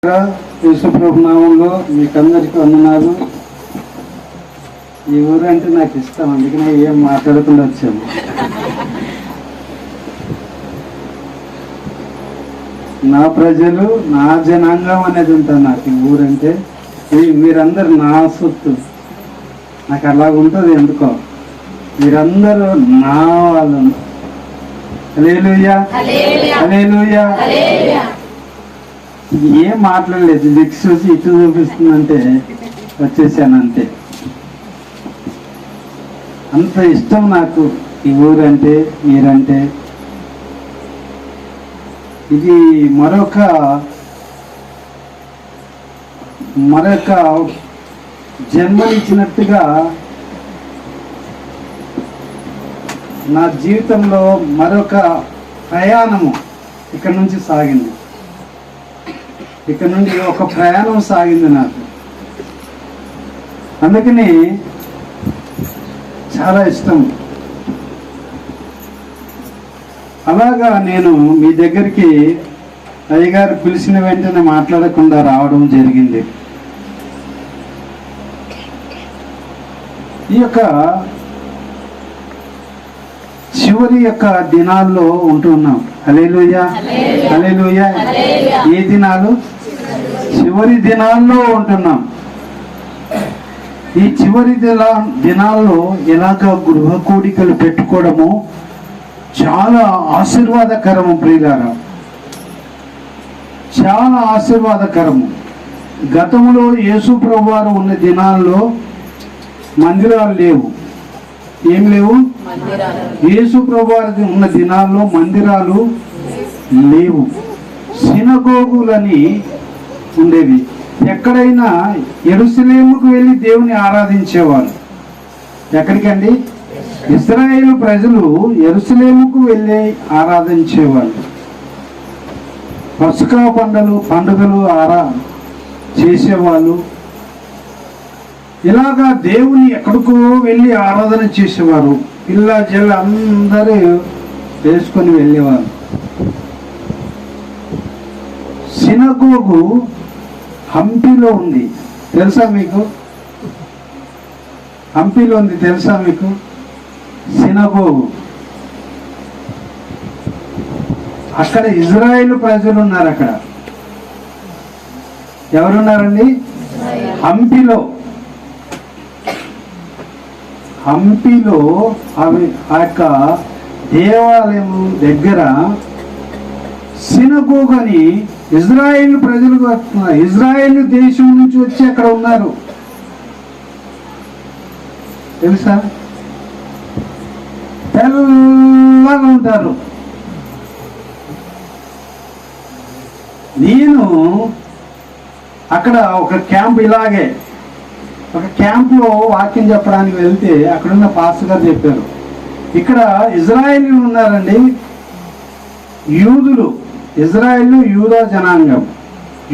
యేసుప్రభు నామంలో మీకందరికీ వందనాలు. ఈ ఊరు అంటే నాకు ఇష్టం, అందుకనే ఏం మాట్లాడకుండా వచ్చాము. నా ప్రజలు, నా జనాంగం అనేది ఉంటుంది నాకు. ఈ ఊరంటే మీరందరూ నా సొత్తు. నాకు అలాగుంటుంది ఎందుకో. మీరందరూ నా వాళ్ళు. హల్లెలూయా, హల్లెలూయా. ఏం మాట్లాడలేదు, లిక్స్ చూసి ఇటు చూపిస్తుందంటే వచ్చేసాను అంతే. అంత ఇష్టం నాకు ఈ ఊరంటే, మీరంటే. ఇది మరొక జన్మనిచ్చినట్టుగా నా జీవితంలో మరొక ప్రయాణము ఇక్కడ నుంచి సాగింది. ఇక్కడ నుండి ఒక ప్రయాణం సాగింది నాకు. అందుకని చాలా ఇష్టం. అలాగా నేను మీ దగ్గరికి అయ్యగారు పిలిచిన వెంటనే మాట్లాడకుండా రావడం జరిగింది. ఈ యొక్క చివరి యొక్క దినాల్లో ఉంటున్నాం. హల్లెలూయా, హల్లెలూయా. ఏ దినాలు? చివరి దినాల్లో ఉంటున్నాం. ఈ చివరి దినాల్లో ఎలాగ గృహ కూడికలు పెట్టుకోవడము చాలా ఆశీర్వాదకరము ప్రియులారా, చాలా ఆశీర్వాదకరము. గతంలో యేసు ప్రభువారు ఉన్న దినాల్లో మందిరాలు లేవు. ఏం లేవు? యేసు ప్రభువారి ఉన్న దినాల్లో మందిరాలు లేవు. సినగోగులని ఉండేవి. ఎక్కడైనా యెరూషలేముకు వెళ్ళి దేవుని ఆరాధించేవారు. ఎక్కడికండి? ఇశ్రాయేలు ప్రజలు యెరూషలేముకు వెళ్ళి ఆరాధించేవారు. పస్కా పండుగలు చేసేవాళ్ళు. ఇలాగా దేవుని ఎక్కడికో వెళ్ళి ఆరాధన చేసేవారు. పిల్ల జల్ల అందరూ వేసుకొని వెళ్ళేవారు. సినగోగు హంపీలో ఉంది, తెలుసా మీకు? హంపీలో ఉంది, తెలుసా మీకు? సినగోగు. అక్కడ ఇజ్రాయేలు ప్రజలు ఉన్నారు. అక్కడ ఎవరున్నారండి? హంపీలో అవి ఆ యొక్క దేవాలయం దగ్గర సినగోగు అని ఇజ్రాయేల్ ప్రజలు, ఇజ్రాయేల్ దేశం నుంచి వచ్చి అక్కడ ఉన్నారు. తెలుసా? తెల్లగా ఉంటారు. నేను అక్కడ ఒక క్యాంప్, ఇలాగే ఒక క్యాంప్లో వాక్యం చెప్పడానికి వెళ్తే అక్కడున్న పాస్టర్ గారు చెప్పారు, ఇక్కడ ఇజ్రాయేలీలు ఉన్నారండి, యూదులు, ఇజ్రాయేలు యూదా జనాంగం,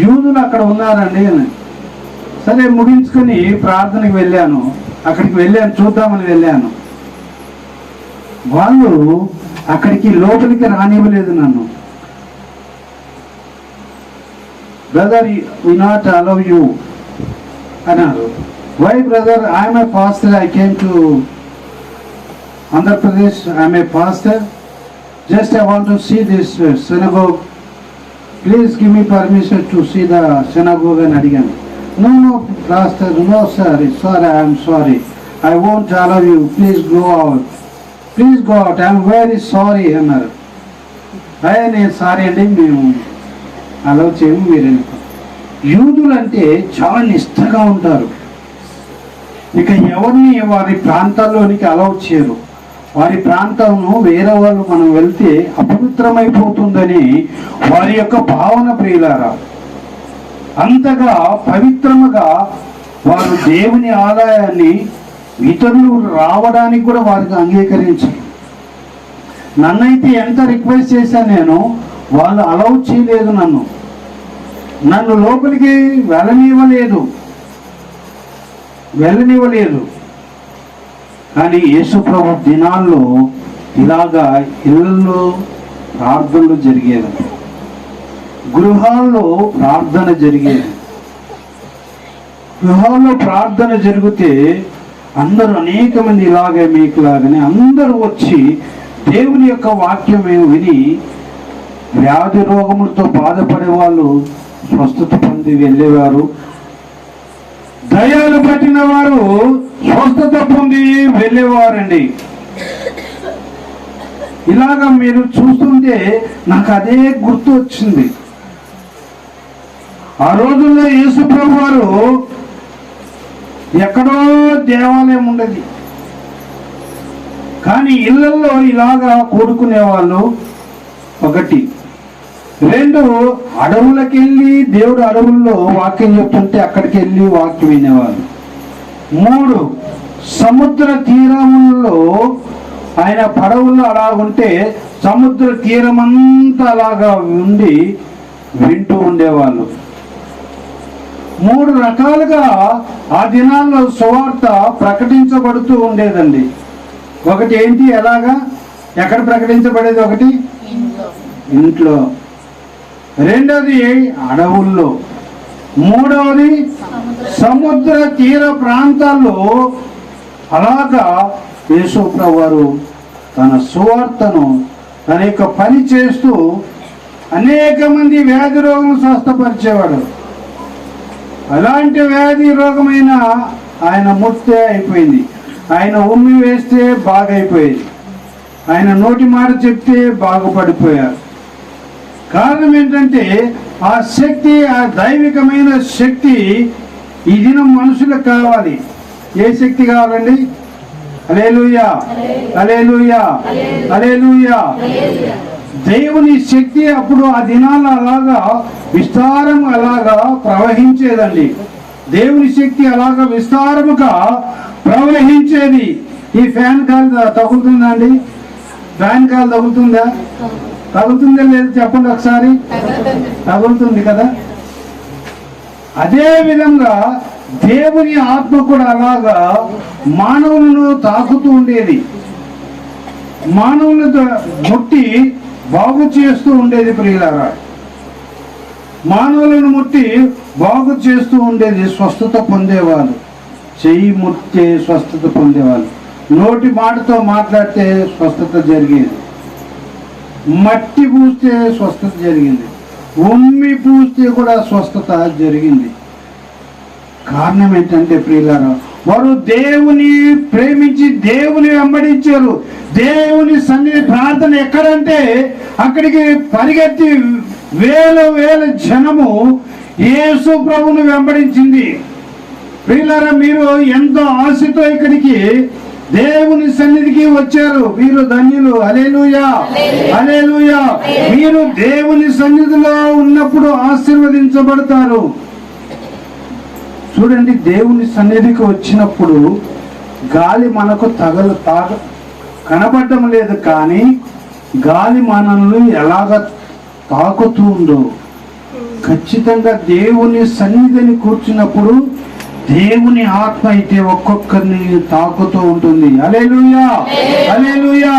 యూదులు అక్కడ ఉన్నారండి అని. సరే ముగించుకొని ప్రార్థనకి వెళ్ళాను. అక్కడికి వెళ్ళాను, చూద్దామని వెళ్ళాను. వాళ్ళు అక్కడికి లోపలికి రానివ్వలేదు నన్ను. Brother, we not allow you అన్నారు. Why brother? I am a pastor. I came to Andhra Pradesh. I am a pastor. Just I want to see this synagogue. Please give me permission to see the synagogue and again. No, pastor. No, sorry. I am sorry. I won't allow you. Please go out. Please go out. I am very sorry. అన్నారు. నేను sorry అండి, మేము allow చేయము, మీరు వెళ్ళిపో. యూదులు అంటే చాలా నిష్ఠగా ఉంటారు. ఇక ఎవరిని వారి ప్రాంతాల్లోనికి అలౌ చేయరు. వారి ప్రాంతంలో వేరే వాళ్ళు మనం వెళ్తే అపవిత్రమైపోతుందని వారి యొక్క భావన ప్రియులారా. అంతగా పవిత్రముగా వారు దేవుని ఆలయాన్ని ఇతరులు రావడానికి కూడా వారికి అంగీకరించారు. నన్నైతే ఎంత రిక్వెస్ట్ చేశాను నేను, వాళ్ళు అలౌ చేయలేదు. నన్ను లోపలికి వెళ్ళనివ్వలేదు. కానీ యేసు ప్రభు దినాల్లో ఇలాగా ఇళ్ళల్లో ప్రార్థనలు జరిగేది. గృహాల్లో ప్రార్థన జరిగేది. గృహాల్లో ప్రార్థన జరిగితే అందరూ అనేక మంది ఇలాగే మీకులాగానే అందరూ వచ్చి దేవుని యొక్క వాక్యం విని వ్యాధి రోగములతో బాధపడే వాళ్ళు స్వస్థత పొంది వెళ్ళేవారు. దయ్యాలు పట్టిన వారు స్వస్థత పొంది వెళ్ళేవారండి. ఇలాగా మీరు చూస్తుంటే నాకు అదే గుర్తు వచ్చింది. ఆ రోజుల్లో యేసు ప్రభు వారు ఎక్కడో దేవాలయం ఉండేది, కానీ ఇళ్లలో ఇలాగా కూడుకునేవాళ్ళు. ఒకటి. రెండు, అడవులకు వెళ్ళి దేవుడు అడవుల్లో వాక్యం చెప్తుంటే అక్కడికి వెళ్ళి వాక్యం వినేవాళ్ళు. మూడు, సముద్ర తీరములలో ఆయన పడవల్లో అలా ఉంటే సముద్ర తీరమంతా అలాగా ఉండి వింటూ ఉండేవాళ్ళు. మూడు రకాలుగా ఆ దినాల్లో సువార్త ప్రకటించబడుతూ ఉండేదండి. ఒకటి ఏంటి, ఎలాగా ఎక్కడ ప్రకటించబడేది? ఒకటి ఇంట్లో, రెండవది అడవుల్లో, మూడవది సముద్ర తీర ప్రాంతాల్లో. అలాగా యేసు ప్రభువు వారు తన సువార్తను తన యొక్క పని చేస్తూ అనేక మంది వ్యాధి రోగులను స్వస్థపరిచేవాడు. అలాంటి వ్యాధి రోగమైన ఆయన ముట్టే అయిపోయింది, ఆయన ఉమ్మి వేస్తే బాగైపోయేది, ఆయన నోటి మాట చెప్తే బాగుపడిపోయారు. కారణం ఏంటంటే ఆ శక్తి, ఆ దైవికమైన శక్తి ఈ దినం మనుషులకు కావాలి. ఏ శక్తి కావాలండి? హల్లెలూయా, హల్లెలూయా, హల్లెలూయా. దేవుని శక్తి అప్పుడు ఆ దినాల్లో అలాగా విస్తారం అలాగా ప్రవహించేదండి. దేవుని శక్తి అలాగా విస్తారముగా ప్రవహించేది. ఈ ఫ్యాన్ కాలు తగులుతుందా అండి? ఫ్యాన్ కాలు తగులుతుందా? తగులుతుందా లేదు చెప్పండి ఒకసారి. తగులుతుంది కదా. అదే విధంగా దేవుని ఆత్మ కూడా అలాగా మానవులను తాకుతూ ఉండేది, మానవులతో ముట్టి బాగు చేస్తూ ఉండేది. ప్రియులారా, మానవులను ముట్టి బాగు చేస్తూ ఉండేది. స్వస్థత పొందేవాళ్ళు, చెయ్యి ముట్టే స్వస్థత పొందేవాళ్ళు, నోటి మాటతో మాట్లాడితే స్వస్థత జరిగేది, మట్టి పూస్తే స్వస్థత జరిగింది, ఉమ్మి పూస్తే కూడా స్వస్థత జరిగింది. కారణం ఏంటంటే ప్రియులారా, వారు దేవుని ప్రేమించి దేవుని వెంబడించారు. దేవుని సన్నిధి ప్రార్థన ఎక్కడంటే అక్కడికి పరిగెత్తి వేల వేల జనము యేసు ప్రభువును వెంబడించింది. ప్రియులారా, మీరు ఎంతో ఆశతో ఇక్కడికి దేవుని సన్నిధికి వచ్చారు. మీరు ధన్యులు. హల్లెలూయా, హల్లెలూయా. మీరు దేవుని సన్నిధిలో ఉన్నప్పుడు ఆశీర్వదించబడతారు. చూడండి, దేవుని సన్నిధికి వచ్చినప్పుడు గాలి మనకు కనబడటం లేదు, కానీ గాలి మనల్ని ఎలాగ తాకుతుందో ఖచ్చితంగా దేవుని సన్నిధిని కూర్చున్నప్పుడు దేవుని ఆత్మ అయితే ఒక్కొక్కరిని తాకుతూ ఉంటుంది. హల్లెలూయా, హల్లెలూయా.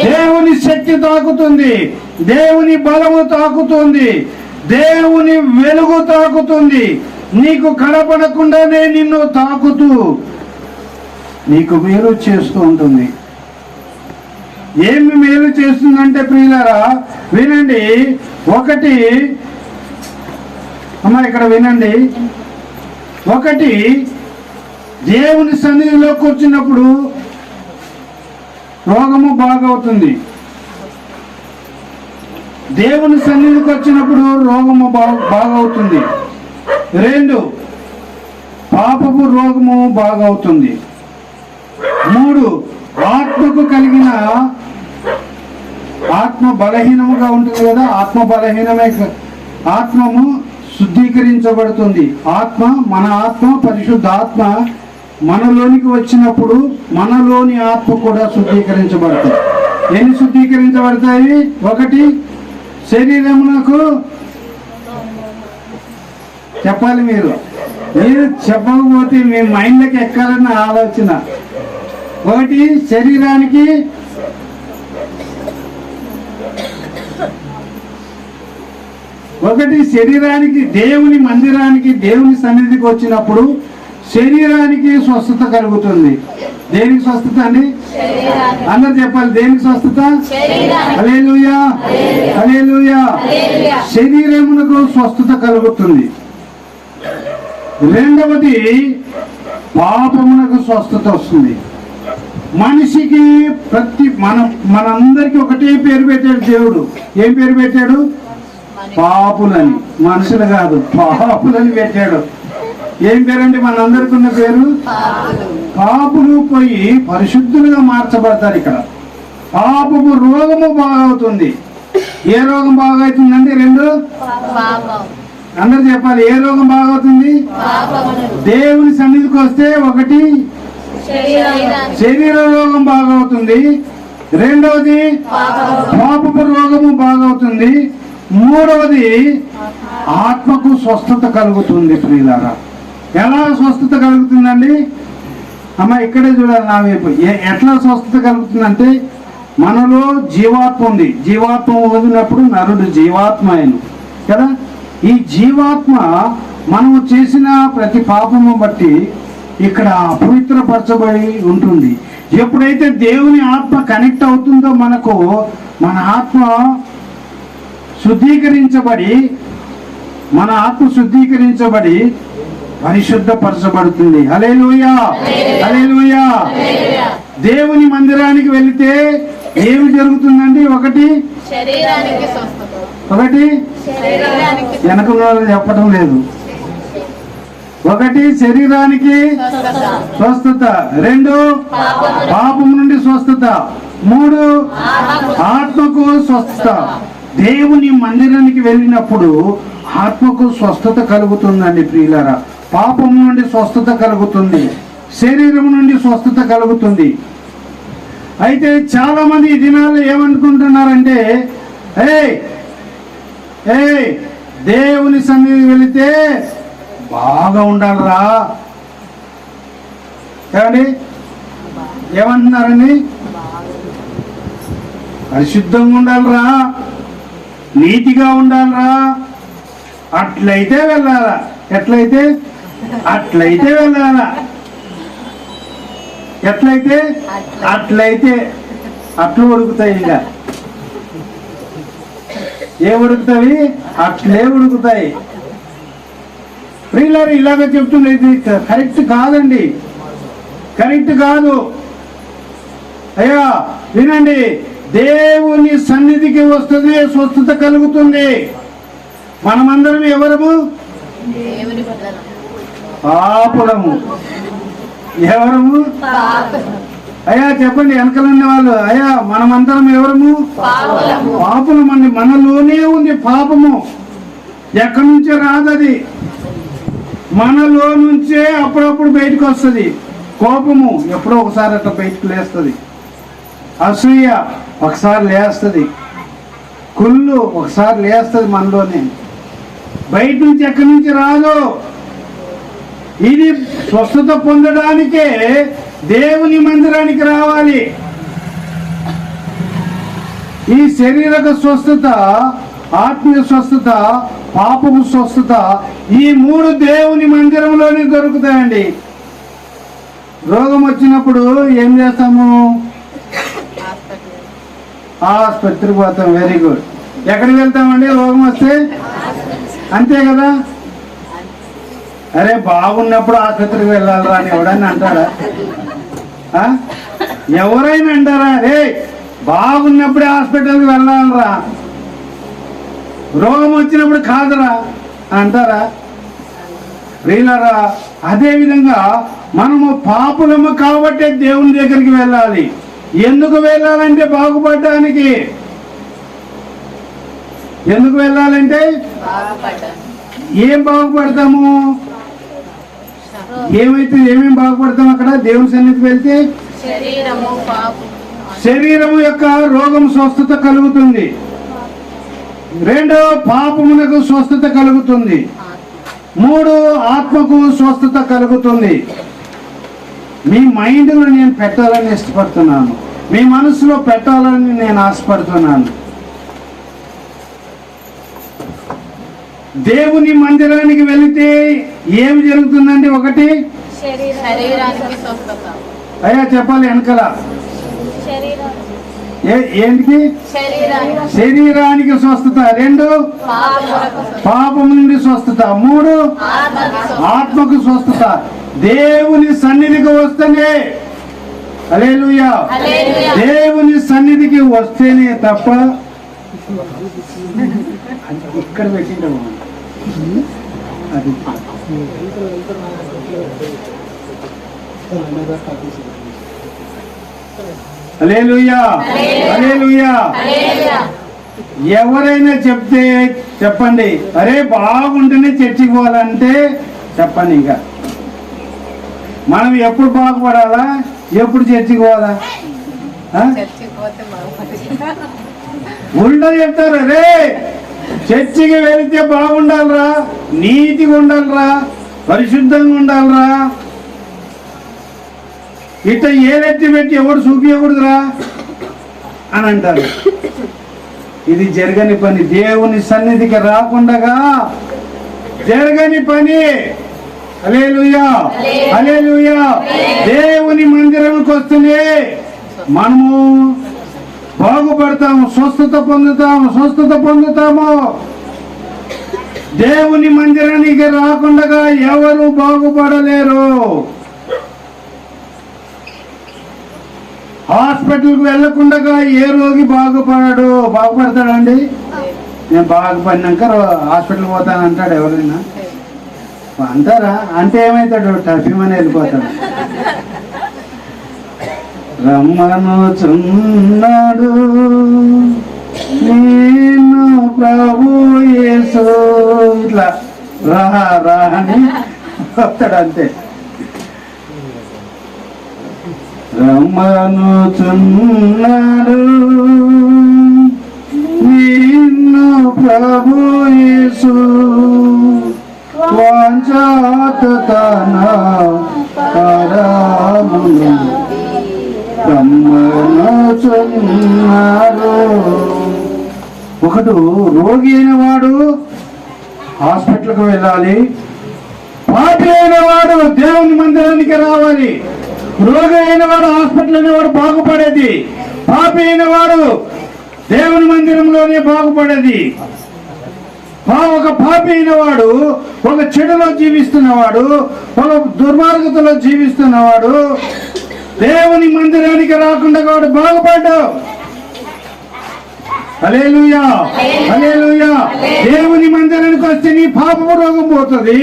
దేవుని శక్తి తాకుతుంది, దేవుని బలము తాకుతుంది, దేవుని వెలుగు తాకుతుంది. నీకు కనపడకుండానే నిన్ను తాకుతూ నీకు మేలు చేస్తూ ఉంటుంది. ఏమి మేలు చేస్తుందంటే ప్రియులారా వినండి. ఒకటి అమ్మా, ఇక్కడ వినండి. ఒకటి, దేవుని సన్నిధిలో కూర్చున్నప్పుడు రోగము బాగవుతుంది. దేవుని సన్నిధికి వచ్చినప్పుడు రోగము బాగవుతుంది. రెండు, పాపపు రోగము బాగవుతుంది. మూడు, ఆత్మకు కలిగిన ఆత్మ బలహీనముగా ఉంటుంది కదా, ఆత్మ బలహీనమే, ఆత్మము శుద్ధీకరించబడుతుంది. ఆత్మ, మన ఆత్మ, పరిశుద్ధ ఆత్మ మనలోనికి వచ్చినప్పుడు మనలోని ఆత్మ కూడా శుద్ధీకరించబడుతుంది. ఎన్ని శుద్ధీకరించబడతాయి? ఒకటి, శరీరమునకు చెప్పాలి. మీరు చెప్పకపోతే మీ మైండ్కి ఎక్కాలన్న ఆలోచన. ఒకటి, శరీరానికి ఒకటి శరీరానికి, దేవుని మందిరానికి, దేవుని సన్నిధికి వచ్చినప్పుడు శరీరానికి స్వస్థత కలుగుతుంది. దేనికి స్వస్థత అండి? అందరు చెప్పాలి, దేనికి స్వస్థత? హల్లెలూయా, హల్లెలూయా. శరీరమునకు స్వస్థత కలుగుతుంది. రెండవది పాపమునకు స్వస్థత వస్తుంది. మనిషికి మనందరికి ఒకటే పేరు పెట్టాడు దేవుడు. ఏం పేరు పెట్టాడు? పాపులని. మనుషులు కాదు, పాపులని పెట్టాడు. ఏం పేరండి మనందరికి ఉన్న పేరు? పాపులు పోయి పరిశుద్ధులుగా మార్చబడతారు. ఇక్కడ పాపము రోగము బాగవుతుంది. ఏ రోగం బాగవుతుందండి? రెండు. అందరు చెప్పాలి, ఏ రోగం బాగవుతుంది? దేవుని సన్నిధికి వస్తే ఒకటి శరీర రోగం బాగవుతుంది, రెండవది పాపపు రోగము బాగవుతుంది, మూడవది ఆత్మకు స్వస్థత కలుగుతుంది. ప్రియులారా, ఎలా స్వస్థత కలుగుతుందండి? అమ్మ ఇక్కడే చూడాలి నా వైపు. ఎట్లా స్వస్థత కలుగుతుందంటే, మనలో జీవాత్మ ఉంది. జీవాత్మ వదిలినప్పుడు నరుడు జీవాత్మ అయిను కదా. ఈ జీవాత్మ మనము చేసిన ప్రతి పాపము బట్టి ఇక్కడ అపవిత్రపరచబడి ఉంటుంది. ఎప్పుడైతే దేవుని ఆత్మ కనెక్ట్ అవుతుందో మనకు, మన ఆత్మ శుద్ధీకరించబడి పరిశుద్ధపరచబడుతుంది. హల్లెలూయా, హల్లెలూయా. దేవుని మందిరానికి వెళితే ఏమి జరుగుతుందండి? ఒకటి వెనక చెప్పడం లేదు. ఒకటి శరీరానికి స్వస్థత, రెండు పాపం నుండి స్వస్థత, మూడు ఆత్మకు స్వస్థత. దేవుని మందిరానికి వెళ్ళినప్పుడు ఆత్మకు స్వస్థత కలుగుతుందండి ప్రియులారా. పాపం నుండి స్వస్థత కలుగుతుంది, శరీరం నుండి స్వస్థత కలుగుతుంది. అయితే చాలా మంది ఈ దినాల్లో ఏమనుకుంటున్నారంటే, దేవుని సన్నిధికి వెళితే బాగా ఉండాలరా. ఏమండి ఏమంటున్నారండి? పరిశుద్ధంగా ఉండాలరా, నీతిగా ఉండాలరా. అట్లయితే వెళ్ళాలా? అట్లయితే వెళ్ళాలా? అట్లయితే అట్లు ఉడుకుతాయి. ఇంకా ఏ ఉడుకుతాయి? అట్లే ఉడుకుతాయి. ప్రియులారా, ఇలాగ చెప్తుంది. ఇది కరెక్ట్ కాదండి, కరెక్ట్ కాదు. అయ్యా వినండి, దేవుని సన్నిధికి వస్తుంది స్వస్థత కలుగుతుంది. మనమందరం ఎవరము? పాపులము. ఎవరము? అయ్యా చెప్పండి వెనకలు ఉన్న వాళ్ళు. అయ్యా మనమందరం ఎవరము? పాపులమండి. మనలోనే ఉంది పాపము. ఎక్కడి నుంచే రాదది, మనలో నుంచే అప్పుడప్పుడు బయటకు వస్తుంది. కోపము ఎప్పుడో ఒకసారి అట్లా బయటకు లేస్తుంది. అసూయ ఒకసారి లేస్తుంది. కుళ్ళు ఒకసారి లేస్తుంది మనలోనే. బయట నుంచి ఎక్కడి నుంచి రాదు. ఇది స్వస్థత పొందడానికే దేవుని మందిరానికి రావాలి. ఈ శరీరక స్వస్థత, ఆత్మీయ స్వస్థత, పాపపు స్వస్థత, ఈ మూడు దేవుని మందిరంలోనే దొరుకుతాయండి. రోగం వచ్చినప్పుడు ఏం చేస్తాము? ఆసుపత్రికి పోతాం. Very good. ఎక్కడికి వెళ్తామండి రోగం వస్తే? అంతే కదా. అరే బాగున్నప్పుడు ఆసుపత్రికి వెళ్ళాలరా అని ఎవడన్నా అంటారా? ఎవరైనా అంటారా? అరే బాగున్నప్పుడే హాస్పిటల్కి వెళ్ళాలరా, రోగం వచ్చినప్పుడు కాదురా అంటారా? ప్రియులారా, అదేవిధంగా మనము పాపులము కాబట్టే దేవుని దగ్గరికి వెళ్ళాలి. ఎందుకు వెళ్ళాలంటే బాగుపడడానికి. ఎందుకు వెళ్ళాలంటే ఏం బాగుపడతాము? ఏమేమి బాగుపడతాం అక్కడ దేవుని సన్నిధికి వెళ్తే? శరీరము యొక్క రోగం స్వస్థత కలుగుతుంది, రెండో పాపమునకు స్వస్థత కలుగుతుంది, మూడు ఆత్మకు స్వస్థత కలుగుతుంది. మీ మైండ్లో నేను పెట్టాలని ఇష్టపడుతున్నాను, మీ మనసులో పెట్టాలని నేను ఆశపడుతున్నాను. దేవుని మందిరానికి వెళితే ఏమి జరుగుతుందండి? ఒకటి అయ్యా చెప్పాలి వెనకాల. ఏంటికి? శరీరానికి స్వస్థత. 2 పాపం నుండి స్వస్థత. 3 ఆత్మకు స్వస్థత. దేవుని సన్నిధికి వస్తేనే, హల్లెలూయా, దేవుని సన్నిధికి వస్తేనే తప్ప ఇక్కడ పెట్టింటాము అది హల్లెలూయా, హల్లెలూయా. ఎవరైనా చెప్తే చెప్పండి, అరే బాగుంటేనే చర్చికి పోవాలంటే చెప్పండి. ఇంకా మనం ఎప్పుడు బాగుపడాలా? ఎప్పుడు చర్చికి పోవాలా? ఉల్టా చెప్తారు, రే చర్చికి వెళితే బాగుండాలరా, నీతిగా ఉండాలరా, పరిశుద్ధంగా ఉండాలరా, ఇట్లా ఏదెత్తి పెట్టి ఎవడు చూపించకూడదురా అని అంటారు. ఇది జరగని పని. దేవుని సన్నిధికి రాకుండా జరగని పని. హల్లెలూయా, హల్లెలూయా. దేవుని మందిరానికి వస్తేనే మనము బాగుపడతాము, స్వస్థత పొందుతాము. దేవుని మందిరానికి రాకుండా ఎవరు బాగుపడలేరు. హాస్పిటల్కి వెళ్ళకుండా ఏ రోగి బాగుపడతాడండి? నేను బాగుపడినాక హాస్పిటల్కి పోతాను అంటాడు ఎవరైనా? అంటారా? అంటే ఏమవుతాడు? టఫీమని వెళ్ళిపోతాడు. రమ్మనుచున్నాడు నేను ప్రభు యేసు, ఇట్లా రా అని వస్తాడు అంతే. రమ్మనుచున్నాడు నిన్ను ప్రభు యేసు, వాంఛాతన పరమును రమ్మనుచున్నాడు. ఒకడు రోగి అయిన వాడు హాస్పిటల్కి వెళ్ళాలి, పాపి అయిన వాడు దేవుని మందిరానికి రావాలి. రోగి అయిన వాడు హాస్పిటల్ అనేవాడు బాగుపడేది, పాపి అయిన వాడు దేవుని మందిరంలోనే బాగుపడేది. ఒక పాపి అయిన వాడు ఒక చెడులో జీవిస్తున్నవాడు, ఒక దుర్మార్గతలో జీవిస్తున్నవాడు దేవుని మందిరానికి రాకుండా వాడు బాగుపడ్డావు. హల్లెలూయా, హల్లెలూయా. దేవుని మందిరానికి వస్తే నీ పాపపు రోగం పోతుంది,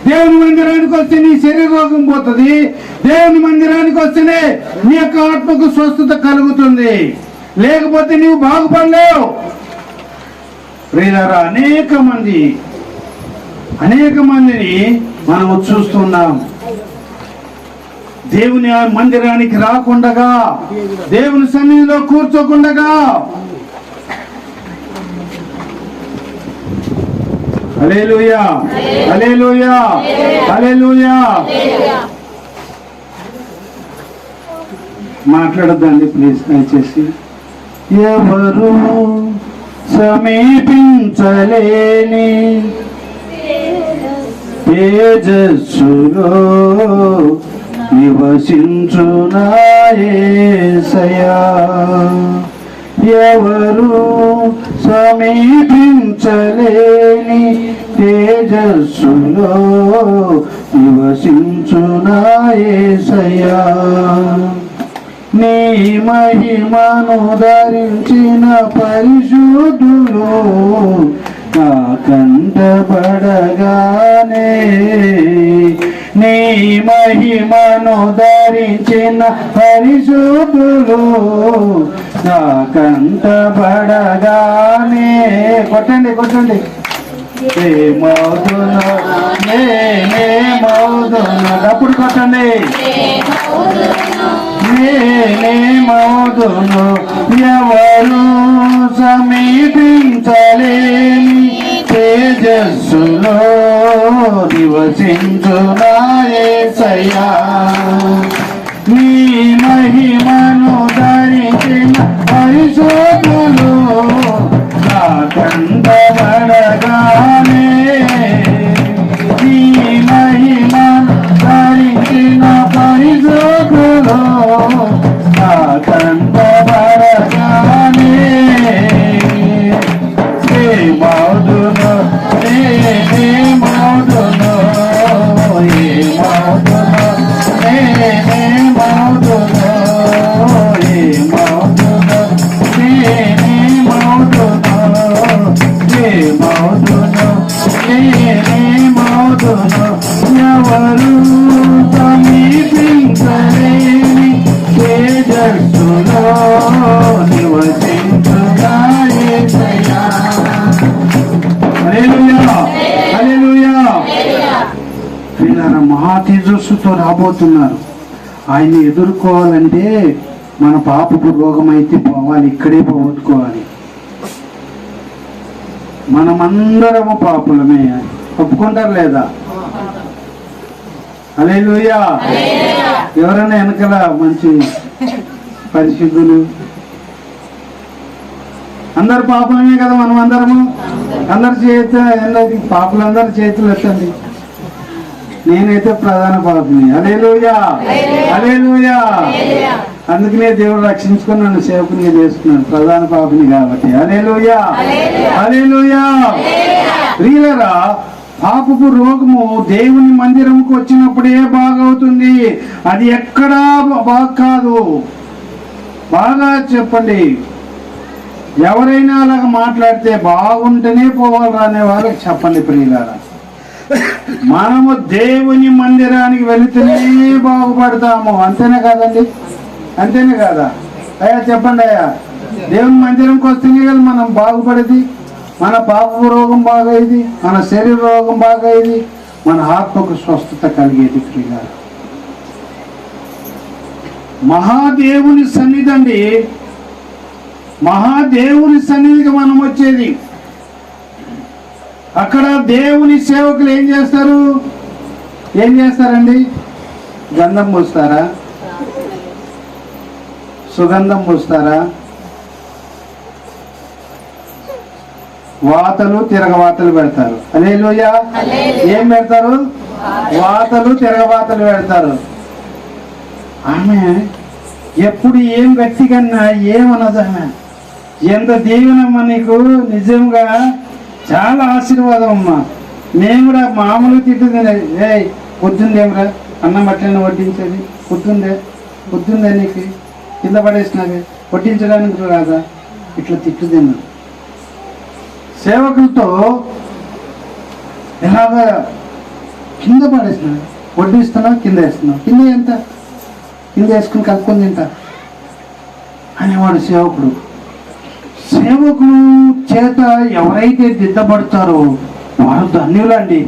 దేవుని మందిరానికి వస్తే నీ శరీర రోగం పోతుంది, దేవుని మందిరానికి వస్తేనే నీ యొక్క ఆత్మకు స్వస్థత కలుగుతుంది. లేకపోతే నీవు బాగుపడలేవు. ప్రియులారా, అనేక మందిని మనము చూస్తున్నాం. దేవుని మందిరానికి రాకుండా, దేవుని సన్నిధిలో కూర్చోకుండా, హల్లెలూయా, హల్లెలూయా, హల్లెలూయా. మాట్లాడొద్దండి ప్లీజ్ దయచేసి. ఎవరు సమీపించలేని తేజస్సులో నివసించునా యేసయ్యా, ఎవరు సమీపించలేని తేజస్సులో నివసించునా యేసయ్యా, నీ మహిమను ధరించిన పరిశుద్ధులు నా కంటబడగానే, నీ మహిమను ధరించిన పరిశుద్ధులు నా కంటబడగానే. కొట్టండి కొట్టండి. నేనేమవుదును, అప్పుడు కొట్టండి. నేనేమవుదును, ఎవరు సమీపించలేని తేజస్సులో నివసించునా యేసయ్యా, నీ మహిమను ధరించిన పరిశుద్ధులు నా కంటబడగానే, ప్రియులారా మహా తేజస్సుతో రాబోతున్నారు. ఆయన్ని ఎదుర్కోవాలంటే మన పాపపు రోగం అయితే పోవాలి, ఇక్కడే పోగొట్టుకోవాలి. మనమందరము పాపులమే, ఒప్పుకుంటారు లేదా? హల్లెలూయా. ఎవరైనా వెనకాల మంచి పరిశుద్ధులు? అందరు పాపులమే కదా మనం అందరము. అందరి చేతి పాపులందరి చేతులు ఎత్తండి. నేనైతే ప్రధాన పాపిని. హల్లెలూయా, హల్లెలూయా. అందుకనే దేవుడు రక్షించుకొని నన్ను సేవకునిగా చేసుకున్నాడు, ప్రధాన పాపిని కాబట్టి. హల్లెలూయా, హల్లెలూయా. ప్రియులారా, పాపపు రోగము దేవుని మందిరంకు వచ్చినప్పుడే బాగవుతుంది. అది ఎక్కడా బాగా కాదు. బాగా చెప్పండి. ఎవరైనా అలాగ మాట్లాడితే బాగుంటేనే పోవాలి అనే వాళ్ళకి చెప్పండి ప్రియులారా. మనము దేవుని మందిరానికి వెళితేనే బాగుపడతాము. అంతేనే కాదండి? అంతేనే కాదా? అయ్యా చెప్పండి అయ్యా. దేవుని మందిరంకి వస్తేనే కదా మనం బాగుపడేది. మన పాపపు రోగం బాగయ్యేది, మన శరీర రోగం బాగయ్యేది, మన ఆత్మకు స్వస్థత కలిగేది. ప్రియులారా, మహాదేవుని సన్నిధి అండి. మహాదేవుని సన్నిధికి మనం వచ్చేది. అక్కడ దేవుని సేవకులు ఏం చేస్తారు? ఏం చేస్తారండి? గంధం పూస్తారా? సుగంధం పూస్తారా? వాతలు తిరగవాతలు పెడతారు. హల్లెలూయా. ఏం పెడతారు? వాతలు తిరగవాతలు పెడతారు. ఆమె ఎప్పుడు ఏం గట్టిగా ఏమన్నది ఆమె. ఎంత దీవెనమ్మా నీకు, నిజంగా చాలా ఆశీర్వాదం అమ్మా. నేను కూడా మామూలు తిట్టుంది. పొద్దుందేమరా అన్నం అట్లనే వడ్డించేది? పొద్దుందే నీకు కింద పడేసినది వడ్డించడానికి రాదా? ఇట్లా తిట్టుదేమో. సేవకులతో ఎలాగా కింద పడేసిన వడ్డిస్తున్నావు, కింద వేస్తున్నావు, కింద ఎంత కింద వేసుకుని కలుపుకొని తింటా అనేవాడు సేవకుడు. సేవకులు చేత ఎవరైతే దిద్దపడతారో వారు ధన్యులండి.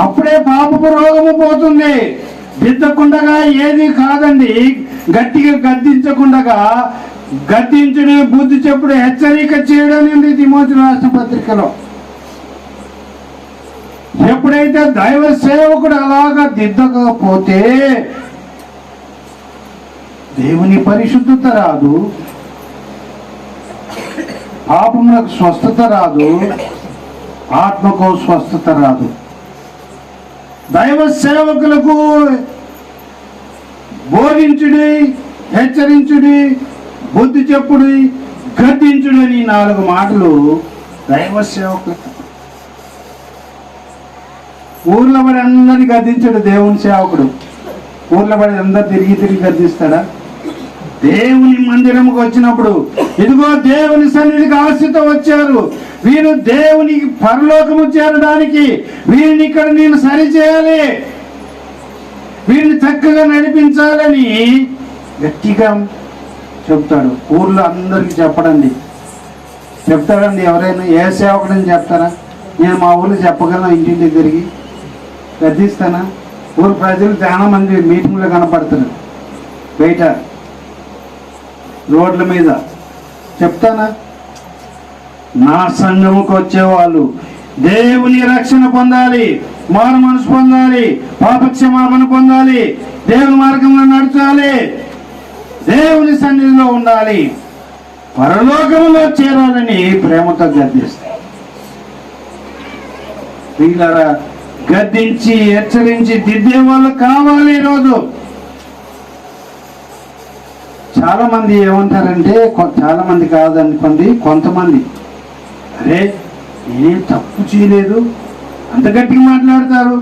అప్పుడే పాపపు రోగము పోతుంది. దిద్దకుండగా ఏది కాదండి. గట్టిగా గద్దించకుండగా గద్దించుడు, బుద్ధి చెప్పుడు, హెచ్చరిక చేయడం ఉంది తిమోతి రాసిన పత్రికలో. ఎప్పుడైతే దైవ సేవకుడు అలాగా దిద్దకపోతే దేవుని పరిశుద్ధత రాదు, పాపములకు స్వస్థత రాదు, ఆత్మకు స్వస్థత రాదు. దైవ సేవకులకు బోధించుడి, హెచ్చరించుడి, బుద్ధి చెప్పుడు, గద్దించుడు అని 4 మాటలు దైవ సేవకులకు. ఊర్లో పడి అందరినీ గద్దించాడు దేవుని సేవకుడు. ఊర్లో పడి అందరు తిరిగి గద్దిస్తాడా? దేవుని మందిరంకి వచ్చినప్పుడు ఇదిగో దేవుని సన్నిధికి ఆశతో వచ్చారు, వీరు దేవునికి పరలోకము చేరడానికి వీరిని ఇక్కడ నేను సరిచేయాలి, వీరిని చక్కగా నడిపించాలని గట్టిగా చెప్తాడు. ఊర్లో అందరికి చెప్తాడండి. ఎవరైనా ఏ సేవకుడని చెప్తారా? నేను మా ఊళ్ళో చెప్పగలను, ఇంటింటి తిరిగి గద్దిస్తానా? ఊరు ప్రజలు చాలా మంది మీటింగ్లో కనపడతారు, బయట రోడ్ల మీద చెప్తానా? నా సంఘముకు వచ్చేవాళ్ళు దేవుని రక్షణ పొందాలి, మారు మనసు పొందాలి, పాపక్షమాపణ పొందాలి, దేవుని మార్గంలో నడచాలి, దేవుని సన్నిధిలో ఉండాలి, పరలోకంలో చేరాలని ప్రేమతో గద్దిస్తాయి. వీళ్ళరా గద్దించి హెచ్చరించి దిద్దే వాళ్ళు కావాలి. ఈరోజు చాలా మంది ఏమంటారంటే, చాలా మంది కాదనుకోండి, కొంతమంది అరే నేనేం తప్పు చేయలేదు అంత గట్టిగా మాట్లాడతారు,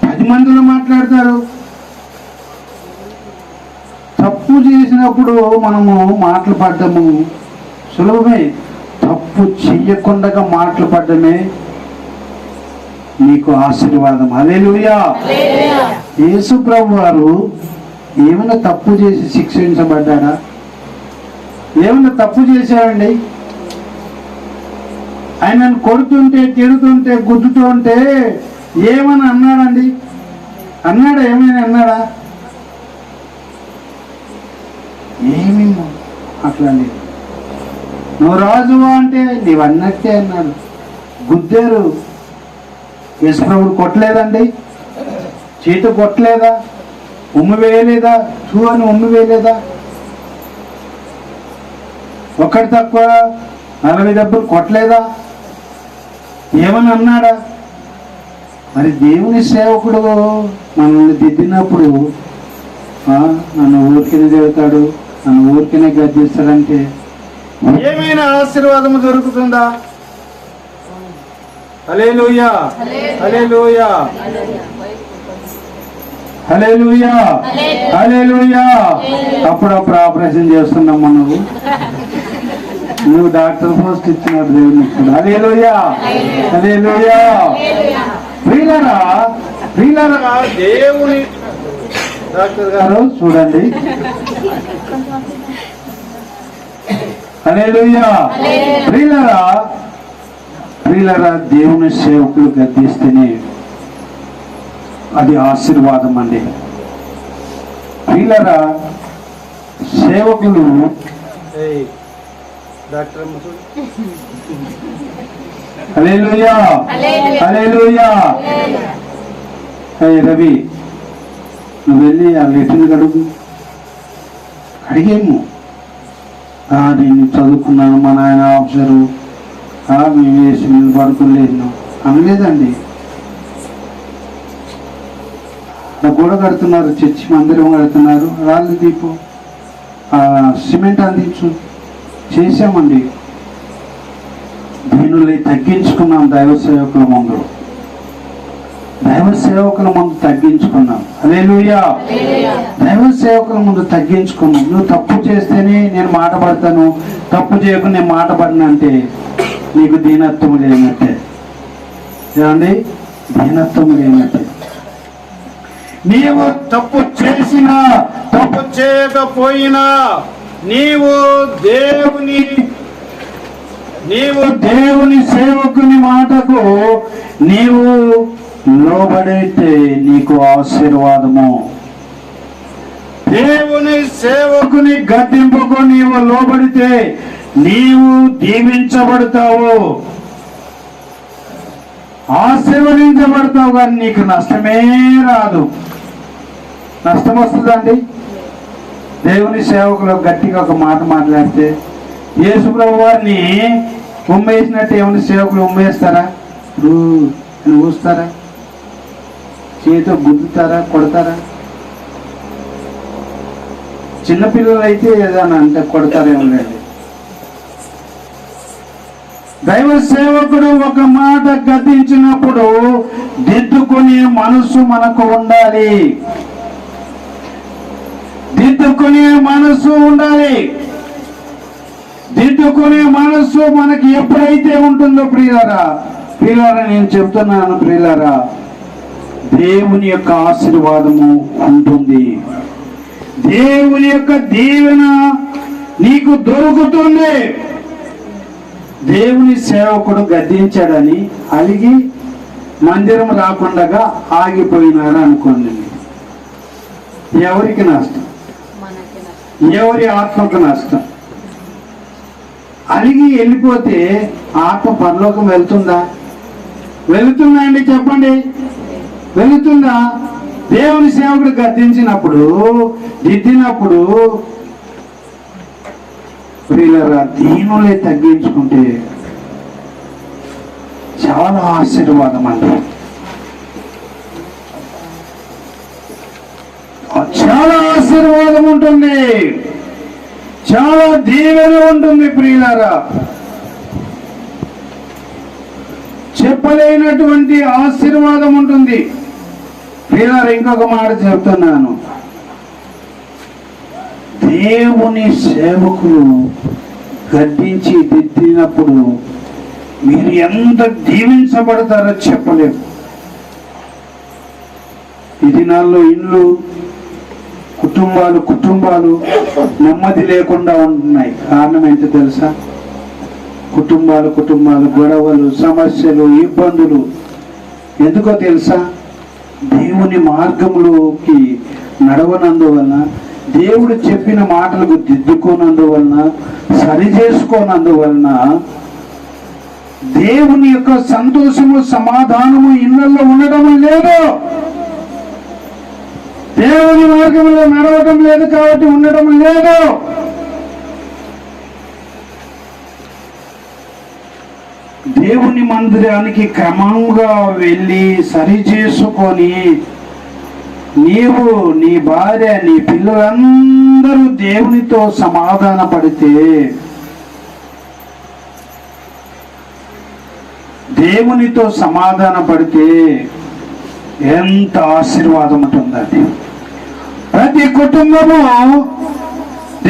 10 మందిలో మాట్లాడతారు. తప్పు చేసినప్పుడు మనము మాటలు పడ్డము సులభమే, తప్పు చెయ్యకుండా మాటలు పడ్డమే నీకు ఆశీర్వాదం. హల్లెలూయా. యేసు ప్రభు వారు ఏమైనా తప్పు చేసి శిక్షించబడ్డాడా? ఏమైనా తప్పు చేశాడండి? ఆయనను కొడుతుంటే, తిడుతుంటే, గుద్దుతుంటే ఏమని అన్నాడండి? అన్నాడా? ఏమైనా అన్నాడా? ఏమి అట్లా నువ్వు రాజువా అంటే నీవు అన్నట్టే అన్నాడు. గుద్దేరు. యేసుప్రభుడు కొట్టలేదండి, చేతి కొట్టలేదా, ఉమ్మి వేయలేదా, చూ అని ఉమ్మి వేయలేదా? ఒక్కటి తక్కువ 40 దెబ్బలు కొట్టలేదా? ఏమని అన్నాడా? మరి దేవుని సేవకుడు మనల్ని దిద్దినప్పుడు నన్ను ఊరికినే తిడతాడు, నన్ను ఊరికినే గద్దిస్తాడంటే ఏమైనా ఆశీర్వాదము దొరుకుతుందా? హల్లెలూయా, హల్లెలూయా, హల్లెలూయా, హల్లెలూయా. అప్పుడప్పుడు ఆపరేషన్ చేస్తున్నాం మనకు. నువ్వు డాక్టర్ పోస్ట్ ఇచ్చినాడు దేవుని. హల్లెలూయా, హల్లెలూయా. ప్రియులారా, ప్రియులారా, దేవుని డాక్టర్ గారు చూడండి. హల్లెలూయా. ప్రియులారా, ప్రియులారా, దేవుని సేవకులు గద్దిస్తేనే అది ఆశీర్వాదం అండి. ప్రియులారా, సేవకులు హల్లెలూయా, హల్లెలూయా. రవి, నువ్వు వెళ్ళి ఆ లెటర్ని కడుగు. అడిగేము, నేను చదువుకున్నాను, మా నాయన ఆఫీసరు, మేము వేసి మేము పడుకోలేను అనలేదండి. గోడ కడుతున్నారు, చర్చి మందిరం కడుతున్నారు, రాళ్ళు దీపు సిమెంట్ అందించు చేసామండి. దీనిని తగ్గించుకున్నాం. దైవ సేవకుల ముందు, దైవ సేవకుల ముందు తగ్గించుకున్నాం. హల్లెలూయా. దైవ సేవకుల ముందు తగ్గించుకున్నాం. నువ్వు తప్పు చేస్తేనే నేను మాట పడతాను, తప్పు చేయకుండా నేను మాట పడినంటే నీకు దీనత్వం లేనట్టే. ఏమండి? దీనత్వం లేనట్టే. నీవు తప్పు చేసినా తప్పు చేయకపోయినా నీవు దేవుని సేవకుని మాటకు నీవు లోబడితే నీకు ఆశీర్వాదము. దేవుని సేవకుని గద్దింపుకు నీవు లోబడితే నీవు దీవించబడతావు, ఆశీర్వదించబడతావు. కానీ నీకు నష్టమే రాదు. నష్టం వస్తుందండి. దేవుని సేవకులు గట్టిగా ఒక మాట మాట్లాడితే యేసుప్రభు వారిని ఉమ్మేసినట్టు ఏమైనా సేవకులు ఉమ్మేస్తారా? ఊస్తారా? చేతితో గుద్దుతారా? కొడతారా? చిన్నపిల్లలు అయితే ఏదైనా అంటే కొడతారేమో లేండి. దైవ సేవకుడు ఒక మాట గద్దించినప్పుడు దిద్దుకునే మనసు మనకు ఉండాలి. దిద్దుకునే మనసు ఉండాలి. దిద్దుకునే మనసు మనకి ఎప్పుడైతే ఉంటుందో ప్రియులారా, ప్రియులారా నేను చెప్తున్నాను ప్రియులారా, దేవుని యొక్క ఆశీర్వాదము ఉంటుంది. దేవుని యొక్క దీవెన నీకు దొరుకుతుంది. దేవుని సేవకుడు గద్దించాడని అలిగి మందిరం రాకుండా ఆగిపోయినాడు అనుకోండి, ఎవరికి నష్టం? ఎవరి ఆత్మకు నష్టం? అలిగి వెళ్ళిపోతే ఆత్మ పరలోకం వెళ్తుందా? వెళుతుందా అండి? చెప్పండి, వెళుతుందా? దేవుని సేవకుడు గద్దించినప్పుడు, దిద్దినప్పుడు ప్రియులారా, దీనులే తగ్గించుకుంటే చాలా ఆశీర్వాదం అండి. చాలా ఆశీర్వాదం ఉంటుంది, చాలా దీవెన ఉంటుంది ప్రియులారా. చెప్పలేనటువంటి ఆశీర్వాదం ఉంటుంది ప్రియులారా. ఇంకొక మాట చెప్తున్నాను, దేవుని సేవకులు గద్దించి దిద్దినప్పుడు మీరు ఎంత దీవించబడతారో చెప్పలేము. ఈ దినాల్లో ఇండ్లు, కుటుంబాలు నెమ్మది లేకుండా ఉంటున్నాయి. కారణం ఏంటో తెలుసా? కుటుంబాలు గొడవలు, సమస్యలు, ఇబ్బందులు. ఎందుకో తెలుసా? దేవుని మార్గంలోకి నడవనందువలన, దేవుడు చెప్పిన మాటలకు దిద్దుకోనందువలన, సరి చేసుకోనందువలన దేవుని యొక్క సంతోషము, సమాధానము ఇళ్లలో ఉండడం లేదు. దేవుని మార్గంలో నడవడం లేదు కాబట్టి ఉండడం లేదు. దేవుని మందిరానికి క్రమంగా వెళ్ళి సరి చేసుకొని నీవు, నీ భార్య, నీ పిల్లలందరూ దేవునితో సమాధాన పడితే, దేవునితో సమాధాన పడితే ఎంత ఆశీర్వాదం ఉంటుందండి. ప్రతి కుటుంబము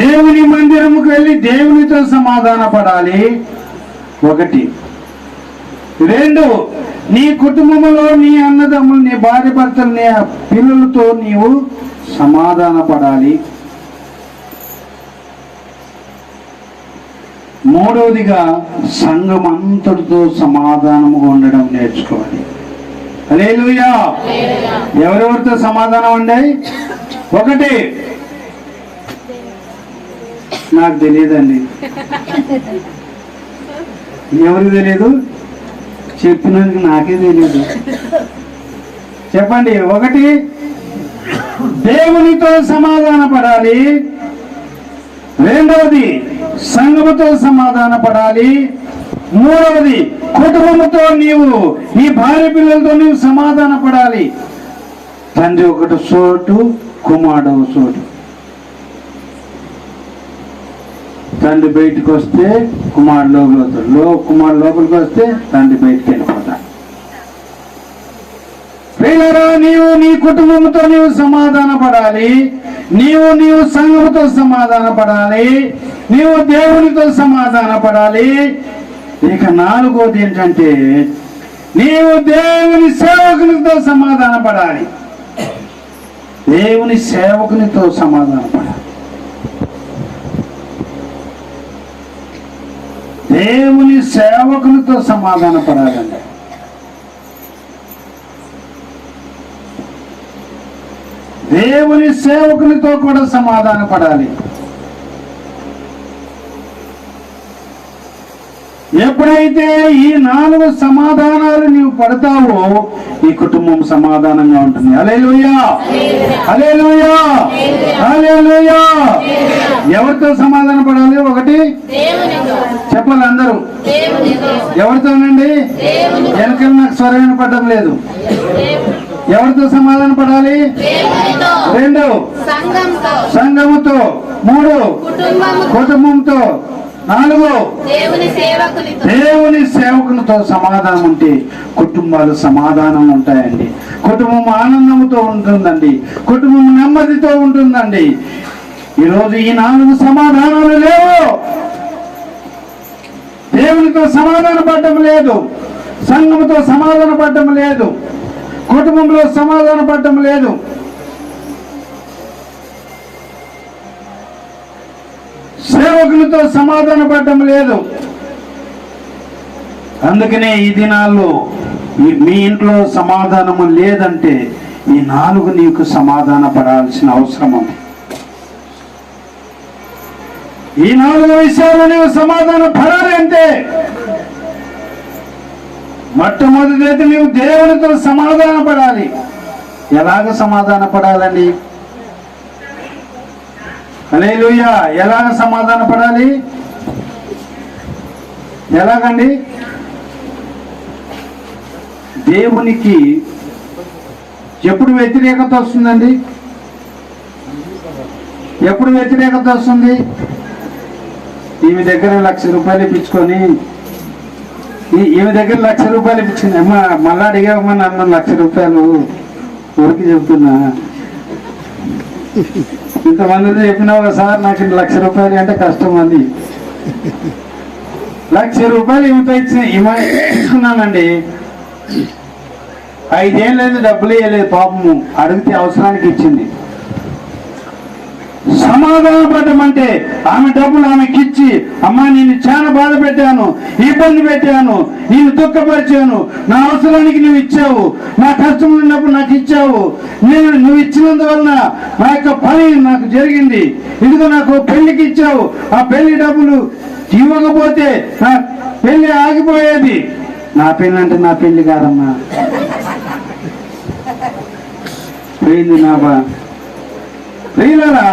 దేవుని మందిరముకు వెళ్ళి దేవునితో సమాధాన పడాలి. ఒకటి. రెండు, నీ కుటుంబంలో నీ అన్నదమ్ములు, నీ భార్య భర్తలు, నీ పిల్లలతో నీవు సమాధాన పడాలి. మూడవదిగా సంఘం అంతటితో సమాధానముగా ఉండడం నేర్చుకోవాలి. హల్లెలూయా. ఎవరెవరితో సమాధానం అండి? ఒకటి, నాకు తెలియదండి. ఎవరికి తెలియదు? చెప్పినందుకు నాకే తెలియదు. చెప్పండి. ఒకటి, దేవునితో సమాధాన పడాలి. రెండవది, సంఘముతో సమాధాన పడాలి. మూడవది, కుటుంబంతో నీవు, నీ భార్య పిల్లలతో నీవు సమాధాన పడాలి. తండ్రి ఒకటి చోటు, కుమారుడు ఒక చోటు. తండ్రి బయటికి వస్తే కుమారుడు లోపలికి వస్తాడు, కుమారుడు లోపలికి వస్తే తండ్రి బయటికి వెళ్ళిపోతాడు. ప్రియులారా, నీవు నీ కుటుంబంతో నీవు సమాధాన పడాలి. నీవు సంఘముతో సమాధాన పడాలి. నీవు దేవునితో సమాధాన పడాలి. ఇక నాలుగోది ఏంటంటే, నీవు దేవుని సేవకునితో సమాధాన పడాలి. దేవుని సేవకునితో సమాధాన పడాలి. దేవుని సేవకునితో సమాధాన పడాలండి. దేవుని సేవకునితో కూడా సమాధాన పడాలి. ఎప్పుడైతే ఈ 4 సమాధానాలు నీవు పడతావో ఈ కుటుంబం సమాధానంగా ఉంటుంది. హల్లెలూయా, హల్లెలూయా, హల్లెలూయా. ఎవరితో సమాధాన పడాలి? ఒకటి, చెప్పాలి అందరూ. ఎవరితోనండి? వెనకాల నాకు స్వరం పడడం లేదు. ఎవరితో సమాధాన పడాలి? రెండు, సంఘముతో. మూడు, కుటుంబంతో. నాలుగు, దేవుని సేవకునితో సమాధానం ఉంటే కుటుంబాలు సమాధానం ఉంటాయండి. కుటుంబం ఆనందంతో ఉంటుందండి. కుటుంబం నెమ్మదితో ఉంటుందండి. ఈరోజు ఈ 4 సమాధానాలు లేవు. దేవునితో సమాధాన పడటం లేదు, సంఘముతో సమాధాన పడటం లేదు, కుటుంబంలో సమాధాన పడటం లేదు. సేవకులతో సమాధాన పడటం లేదు. అందుకనే ఈ దినాల్లో మీ ఇంట్లో సమాధానము లేదంటే ఈ 4 నీకు సమాధాన పడాల్సిన అవసరం ఉంది. ఈ 4 విషయాలు నీవు సమాధాన పడాలి అంటే మొట్టమొదటి నీవు దేవునితో సమాధాన పడాలి. ఎలాగ సమాధాన పడాలండి? హల్లెలూయా. ఎలాగ సమాధాన పడాలి? ఎలాగండి? దేవునికి ఎప్పుడు వ్యతిరేకత వస్తుందండి? ఎప్పుడు వ్యతిరేకత వస్తుంది? ఈమె దగ్గర 1,00,000 రూపాయలు ఇప్పించుకొని, ఈమె దగ్గర 1,00,000 రూపాయలు ఇప్పించింది. అమ్మ మళ్ళా అడిగామా నన్ను 1,00,000 రూపాయలు ఊరికి చెబుతున్నా. ఇంతమందితో చెప్పినావు సార్ నాకు 1,00,000 రూపాయలు అంటే కష్టం అంది. 1,00,000 రూపాయలు ఇస్తున్నానండి. 5 ఏళ్ళు డబ్బులు ఇవ్వలేదు. పాపము అడిగితే అవసరానికి ఇచ్చింది. సమాధాన పడమంటే ఆమె డబ్బులు ఆమెకి ఇచ్చి, అమ్మా నేను చాలా బాధ పెట్టాను, ఇబ్బంది పెట్టాను, నేను దుఃఖపరిచాను, నా అవసరానికి నువ్వు ఇచ్చావు, నా కష్టం ఉన్నప్పుడు నాకు ఇచ్చావు, నువ్వు ఇచ్చినందువలన నా యొక్క పని నాకు జరిగింది, ఇదిగో నాకు పెళ్లికి ఇచ్చావు, ఆ పెళ్లి డబ్బులు ఇవ్వకపోతే నా పెళ్లి ఆగిపోయేది. నా పెళ్లి అంటే నా పెళ్లి కాదమ్మా, పెళ్లి నా ప్రియులారా,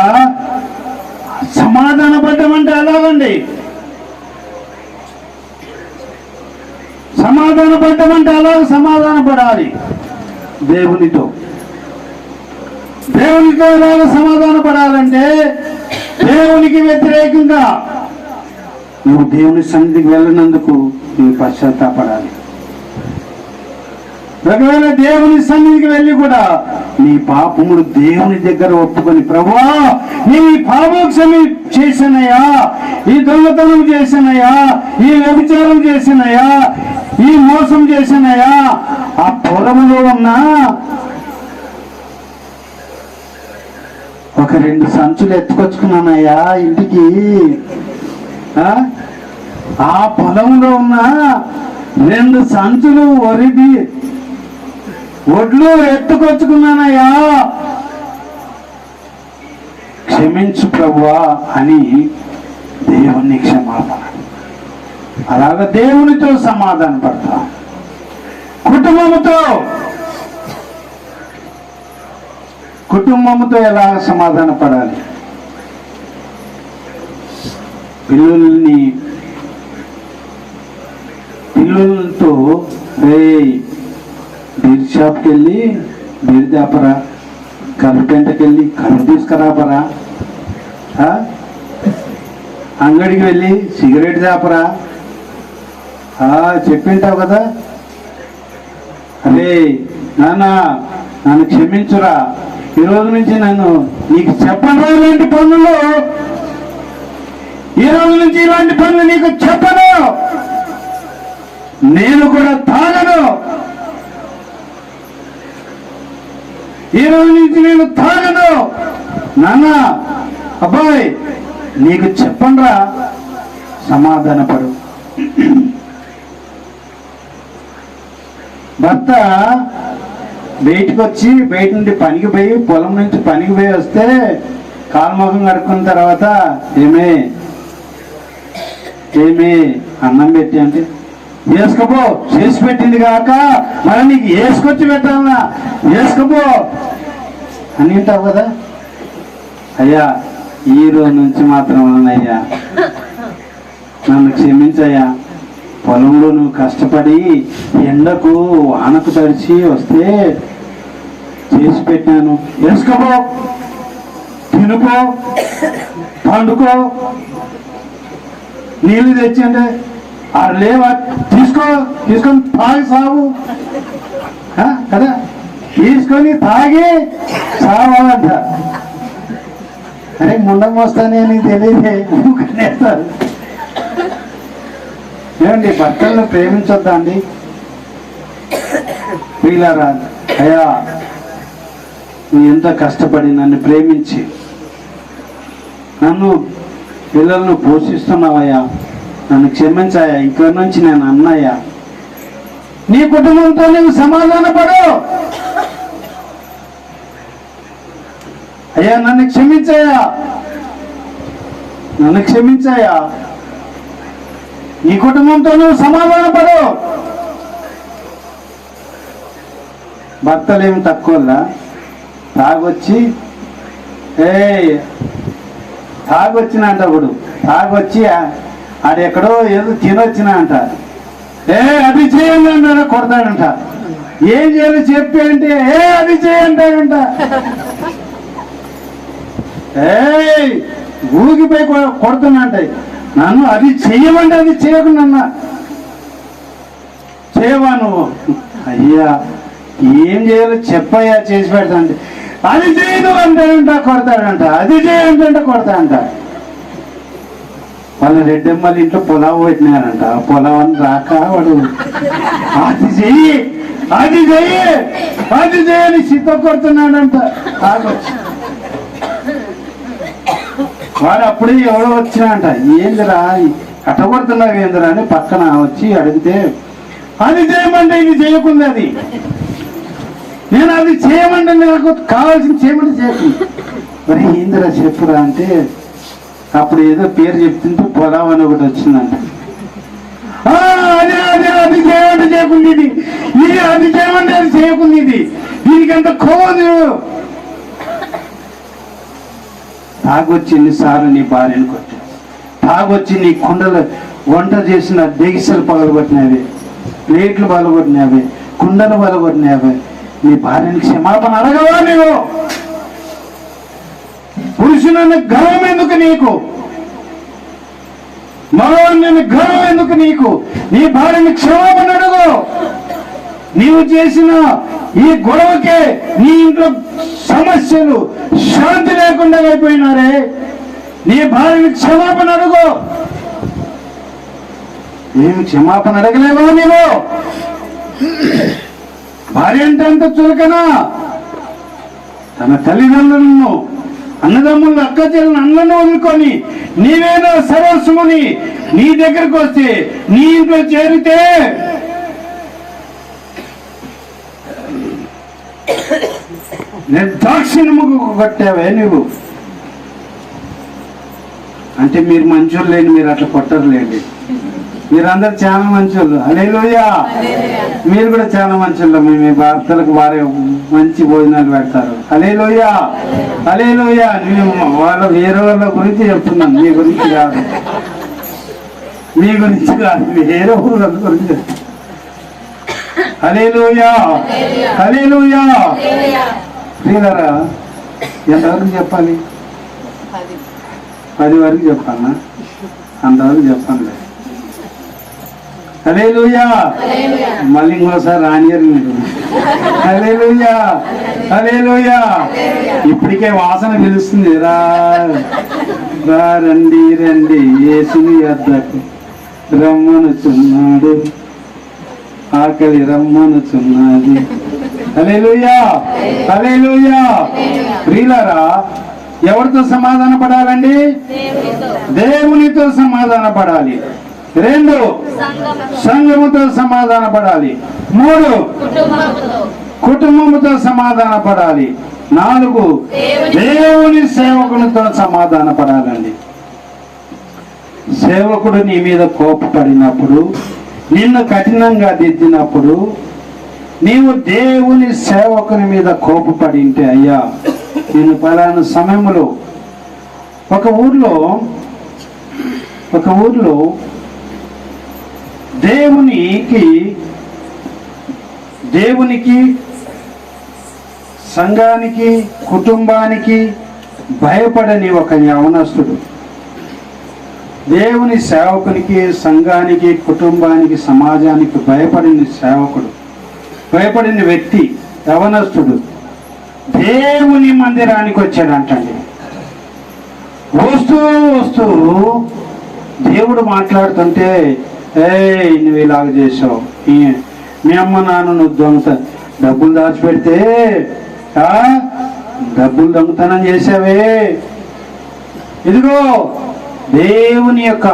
సమాధాన పడ్డమంటే అలాగండి. సమాధాన పడ్డమంటే అలాగ సమాధాన పడాలి. దేవునితో ఎలాగ సమాధాన పడాలంటే, దేవునికి వ్యతిరేకంగా నువ్వు దేవుని సన్నిధికి వెళ్ళినందుకు నువ్వు పశ్చాత్తాపడాలి. ఒకవేళ దేవుని సన్నిధికి వెళ్ళి కూడా నీ పాపములు దేవుని దగ్గర ఒప్పుకొని, ప్రభువా నేను ఈ పాపక్షమి చేశానయ్యా, ఈ దొంగతనం చేశానయ్యా, ఈ వ్యభిచారం చేశానయ్యా, ఈ మోసం చేశానయ్యా, ఆ పొలంలో ఉన్న ఒక 2 సంచులు ఎత్తుకొచ్చుకున్నానయ్యా ఇంటికి, ఆ పొలంలో ఉన్న 2 సంచులు ఒడ్లు ఎత్తుకొచ్చుకున్నానయ్యా, క్షమించు ప్రభువా అని దేవుని క్షమాపణ. అలాగ దేవునితో సమాధాన పడతా. కుటుంబముతో ఎలాగ సమాధాన పడాలి? పిల్లలతో బీర్ షాప్కి వెళ్ళి బీర్ దాపరా, కళ్ళు పెంటకి వెళ్ళి కళ్ళు తీసుకురాపరా, అంగడికి వెళ్ళి సిగరెట్ దాపరా చెప్పింటావు కదా. అరే నాన్న నన్ను క్షమించురా, ఈరోజు నుంచి నీకు చెప్పను ఇలాంటి పనులు, ఈ రోజు నుంచి ఇలాంటి పనులు నీకు చెప్పను, నేను కూడా తాగను, ఈ రోజు నుంచి నేను తాగను నాన్న, అబ్బాయి నీకు చెప్పండ్రా, సమాధానపడు. భర్త బయటకు వచ్చి బయట నుండి పనికి పోయి, పొలం నుంచి పనికి పోయి వస్తే కాలుముఖం కడుక్కున్న తర్వాత ఏమి అన్నం పెట్టి అంటే, వేసుకోపో చేసి పెట్టింది కాక మళ్ళీ నీకు వేసుకొచ్చి పెట్టాలన్నా, వేసుకోపో అని అంటావు కదా. అయ్యా ఈ రోజు నుంచి మాత్రం అయ్యా నన్ను క్షమించయ్యా, పొలంలో నువ్వు కష్టపడి ఎండకు వానకు తడిచి వస్తే చేసి పెట్టాను, వేసుకోపో, తినుకో, పండుకో, నీళ్ళు తెచ్చండి, అది లేవా తీసుకొని తాగి సాగు కదా, తీసుకొని తాగి సావాలంట. అరే ముండం వస్తానే నీకు తెలియదే కనేస్తారు. ఏమండి భర్తలను ప్రేమించొద్దా అండి? వీళ్ళారా అయ్యా నువ్వు ఎంత కష్టపడి నన్ను ప్రేమించి నన్ను పిల్లలను పోషిస్తున్నావయ్యా, నన్ను క్షమించాయా, ఇక్కడి నుంచి నేను అన్నయ్యా, నీ కుటుంబంతో నీవు సమాధాన పడు. అయ్యా నన్ను క్షమించాయా, నన్ను క్షమించాయా, నీ కుటుంబంతో నువ్వు సమాధాన పడు. భర్తలేమి తక్కువలా, తాగొచ్చి తాగొచ్చిన అంట, ఇప్పుడు తాగొచ్చి ఆడెక్కడో ఏదో తినొచ్చిన అంట, అది చేయండి అంటే కొడతాడంట, ఏం చేయాలి చెప్పి అంటే అది చేయంటాడంట, ఊగిపోయి కొడుతున్నంట. నన్ను అది చెయ్యమంటే అది చేయకుండా చేయవా నువ్వు, అయ్యా ఏం చేయాలో చెప్పయ్యా చేసి పెడతాంటే, అది చేయదు అంటాడంట కొడతాడంట, అది చేయంటే కొడతాడంట. వాళ్ళ రెడ్డమ్మల ఇంట్లో పొలావు పెట్టినారంట, పొలావని రాక వాడు అది చెయ్యి అది చెయ్యి అది చేయని సిద్ధ కొడుతున్నాడంట. తాగొచ్చి వాడు అప్పుడే ఎవడో వచ్చినాయంట, ఏందిరా కట్టబడుతున్నావు ఏందిరా అని పక్కన వచ్చి అడిగితే, అది చేయమంటే ఇది చేయకుండా, అది నేను అది చేయమంటే నాకు కావాల్సింది చేయమంటే చేయకుండా, మరి ఏందిరా చెప్పురా అంటే అప్పుడు ఏదో పేరు చెప్తుంటే పొలం అని ఒకటి వచ్చిందంట. అదే అదే అది చేయమంటే చేయకుండా, ఇది ఇది అది చేయమంటే అది చేయకుండా, ఇది దీనికి అంత కోదు. తాగొచ్చి ఎన్నిసార్లు నీ భార్యను కొట్టావు, తాగొచ్చి నీ కుండలు వంట చేసిన డెగిసలు పగలగొట్టినవి, ప్లేట్లు పగలగొట్టినవి, కుండలు పగలగొట్టినవి, నీ భార్యని క్షమాపణ అడగవా? నీవు పురుషునన్న గర్వం ఎందుకు నీకు? మగవాడిని గర్వం ఎందుకు నీకు? నీ భార్యని క్షమాపణ అడుగు. నీవు చేసిన ఈ గొడవకే నీ ఇంట్లో సమస్యలు శాంతి లేకుండా అయిపోయినారే. నీ భార్యని క్షమాపణ అడుగు. ఏమి క్షమాపణ అడగలేవా నీవు? భార్య అంటే అంత చులకనా? తన తల్లిదండ్రులను, అన్నదమ్ములను, అక్క చెల్లెలను అందరినీ వదులుకొని నీవేనా సర్వస్వముని నీ దగ్గరకు వస్తే, నీ ఇంట్లో చేరితే నిర్దాక్షిణ్యముకు కొట్టావే నువ్వు. అంటే మీరు మంచోళ్ళు లేని, మీరు అట్లా కొట్టరులేండి, మీరందరూ చాలా మంచోళ్ళు. హల్లెలూయా. మీరు కూడా చాలా మంచోళ్ళు. మీ భర్తలకు వారే మంచి భోజనాలు పెడతారు. హల్లెలూయా, హల్లెలూయా. నేను వాళ్ళ వేరే వాళ్ళ గురించి చెప్తున్నాను, మీ గురించి కాదు, మీ గురించి కాదు, వేరే ఊళ్ళ గురించి. హల్లెలూయా, హల్లెలూయా. ప్రియులారా, ఎంతవరకు చెప్పాలి? 10 వరకు చెప్పాలా? అంతవరకు చెప్పాలి. హల్లెలూయా. మళ్ళీ ఇంకోసారి రానియరు మీరు. హల్లెలూయా, హల్లెలూయా. ఇప్పటికే వాసన పిలుస్తుంది, రా రండి రండి యేసుని యొద్దకు రమ్మనుచున్నాడు, ఆకలి రమ్మనుచున్నది. హల్లెలూయా, హల్లెలూయా. ప్రియులారా, ఎవరితో సమాధాన పడాలండి? దేవునితో సమాధాన పడాలి. 2, సంఘముతో సమాధాన పడాలి. 3, కుటుంబముతో సమాధాన పడాలి. 4, దేవుని సేవకునితో సమాధాన పడాలండి. సేవకుడు నీ మీద కోపపడినప్పుడు, నిన్ను కఠినంగా దిద్దినప్పుడు, నీవు దేవుని సేవకుని మీద కోపపడి ఉంటే, అయ్యా నేను పలానా సమయంలో ఒక ఊర్లో దేవునికి సంఘానికి కుటుంబానికి భయపడని ఒక యవనస్తుడు, దేవుని సేవకునికి సంఘానికి కుటుంబానికి సమాజానికి భయపడిన సేవకుడు, భయపడిన వ్యక్తి యవనస్తుడు దేవుని మందిరానికి వచ్చాడంటండి. వస్తూ వస్తూ దేవుడు మాట్లాడుతుంటే, నువ్వు ఇలాగ చేసావు, మీ అమ్మ నాన్న నువ్వు డబ్బులు దాచిపెడితే డబ్బులు దొంగతనం చేసావే, ఇదిగో దేవుని యొక్క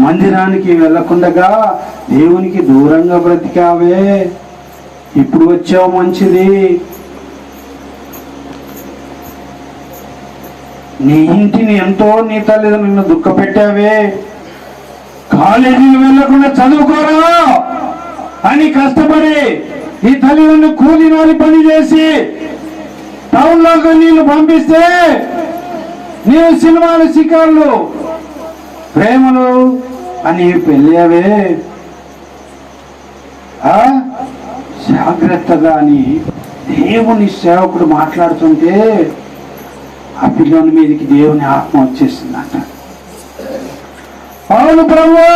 మందిరానికి వెళ్ళకుండగా దేవునికి దూరంగా బ్రతికావే, ఇప్పుడు వచ్చావు మంచిది, నీ ఇంటిని ఎంతో నీ తల్లిదండ్రులను దుఃఖ పెట్టావే, కాలేజీలు వెళ్ళకుండా చదువుకోరా అని కష్టపడి ఈ తల్లిదండ్రులు కూలినాలి పని చేసి టౌన్లోకి నీళ్ళు పంపిస్తే నీవు సినిమాలు, శిఖర్లు, ప్రేమలు అని పెళ్ళావే. జాగ్రత్తగా అని దేవుని సేవకుడు మాట్లాడుతుంటే ఆ పిల్లోని మీదకి దేవుని ఆత్మ వచ్చేసిందంట. అవును ప్రభువా,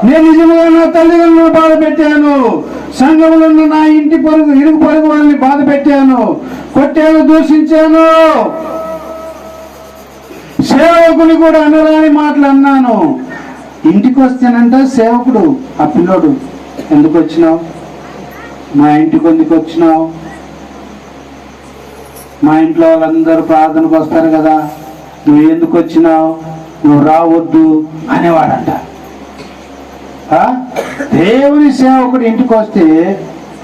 నేను నిజంగా నా తల్లిదండ్రులను బాధ పెట్టాను, సంఘంలో నా ఇంటి ఇరుగు పొరుగు వాళ్ళని బాధ పెట్టాను, కొట్టాను, దూషించాను, సేవకుని కూడా అనరాని మాటలు అన్నాను. ఇంటికి వస్తేనంట సేవకుడు, ఆ పిల్లోడు, ఎందుకు వచ్చినావు, మా ఇంటికి ఎందుకు వచ్చినావు, మా ఇంట్లో వాళ్ళందరూ ప్రార్థనకు వస్తారు కదా, నువ్వు ఎందుకు వచ్చినావు, నువ్వు రావద్దు అనేవాడంట. దేవుని సేవకుడు ఇంటికి వస్తే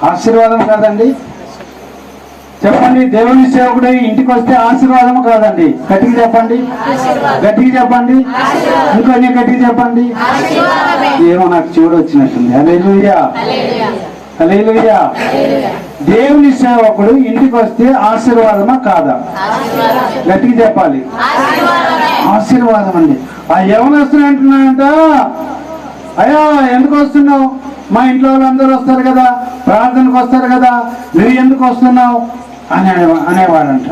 ఆశీర్వాదం కాదండి? చెప్పండి. దేవుని సేవకుడు ఇంటికి వస్తే ఆశీర్వాదం కాదండి? గట్టిగా చెప్పండి, గట్టిగా చెప్పండి, ఇంకొన్ని గట్టిగా చెప్పండి. ఏమో నాకు చెవుడు వచ్చినట్టుంది. హల్లెలూయా, హల్లెలూయా. దేవుని సేవకుడు ఇంటికి వస్తే ఆశీర్వాదమా కాదా? గట్టిగా చెప్పాలి. ఆశీర్వాదం అండి. ఆ యవనస్తులు అంటున్నాడంట, అయ్యా ఎందుకు వస్తున్నావు, మా ఇంట్లో వాళ్ళందరూ వస్తారు కదా, ప్రార్థనకు వస్తారు కదా, నువ్వు ఎందుకు వస్తున్నావు అనేవాడంట.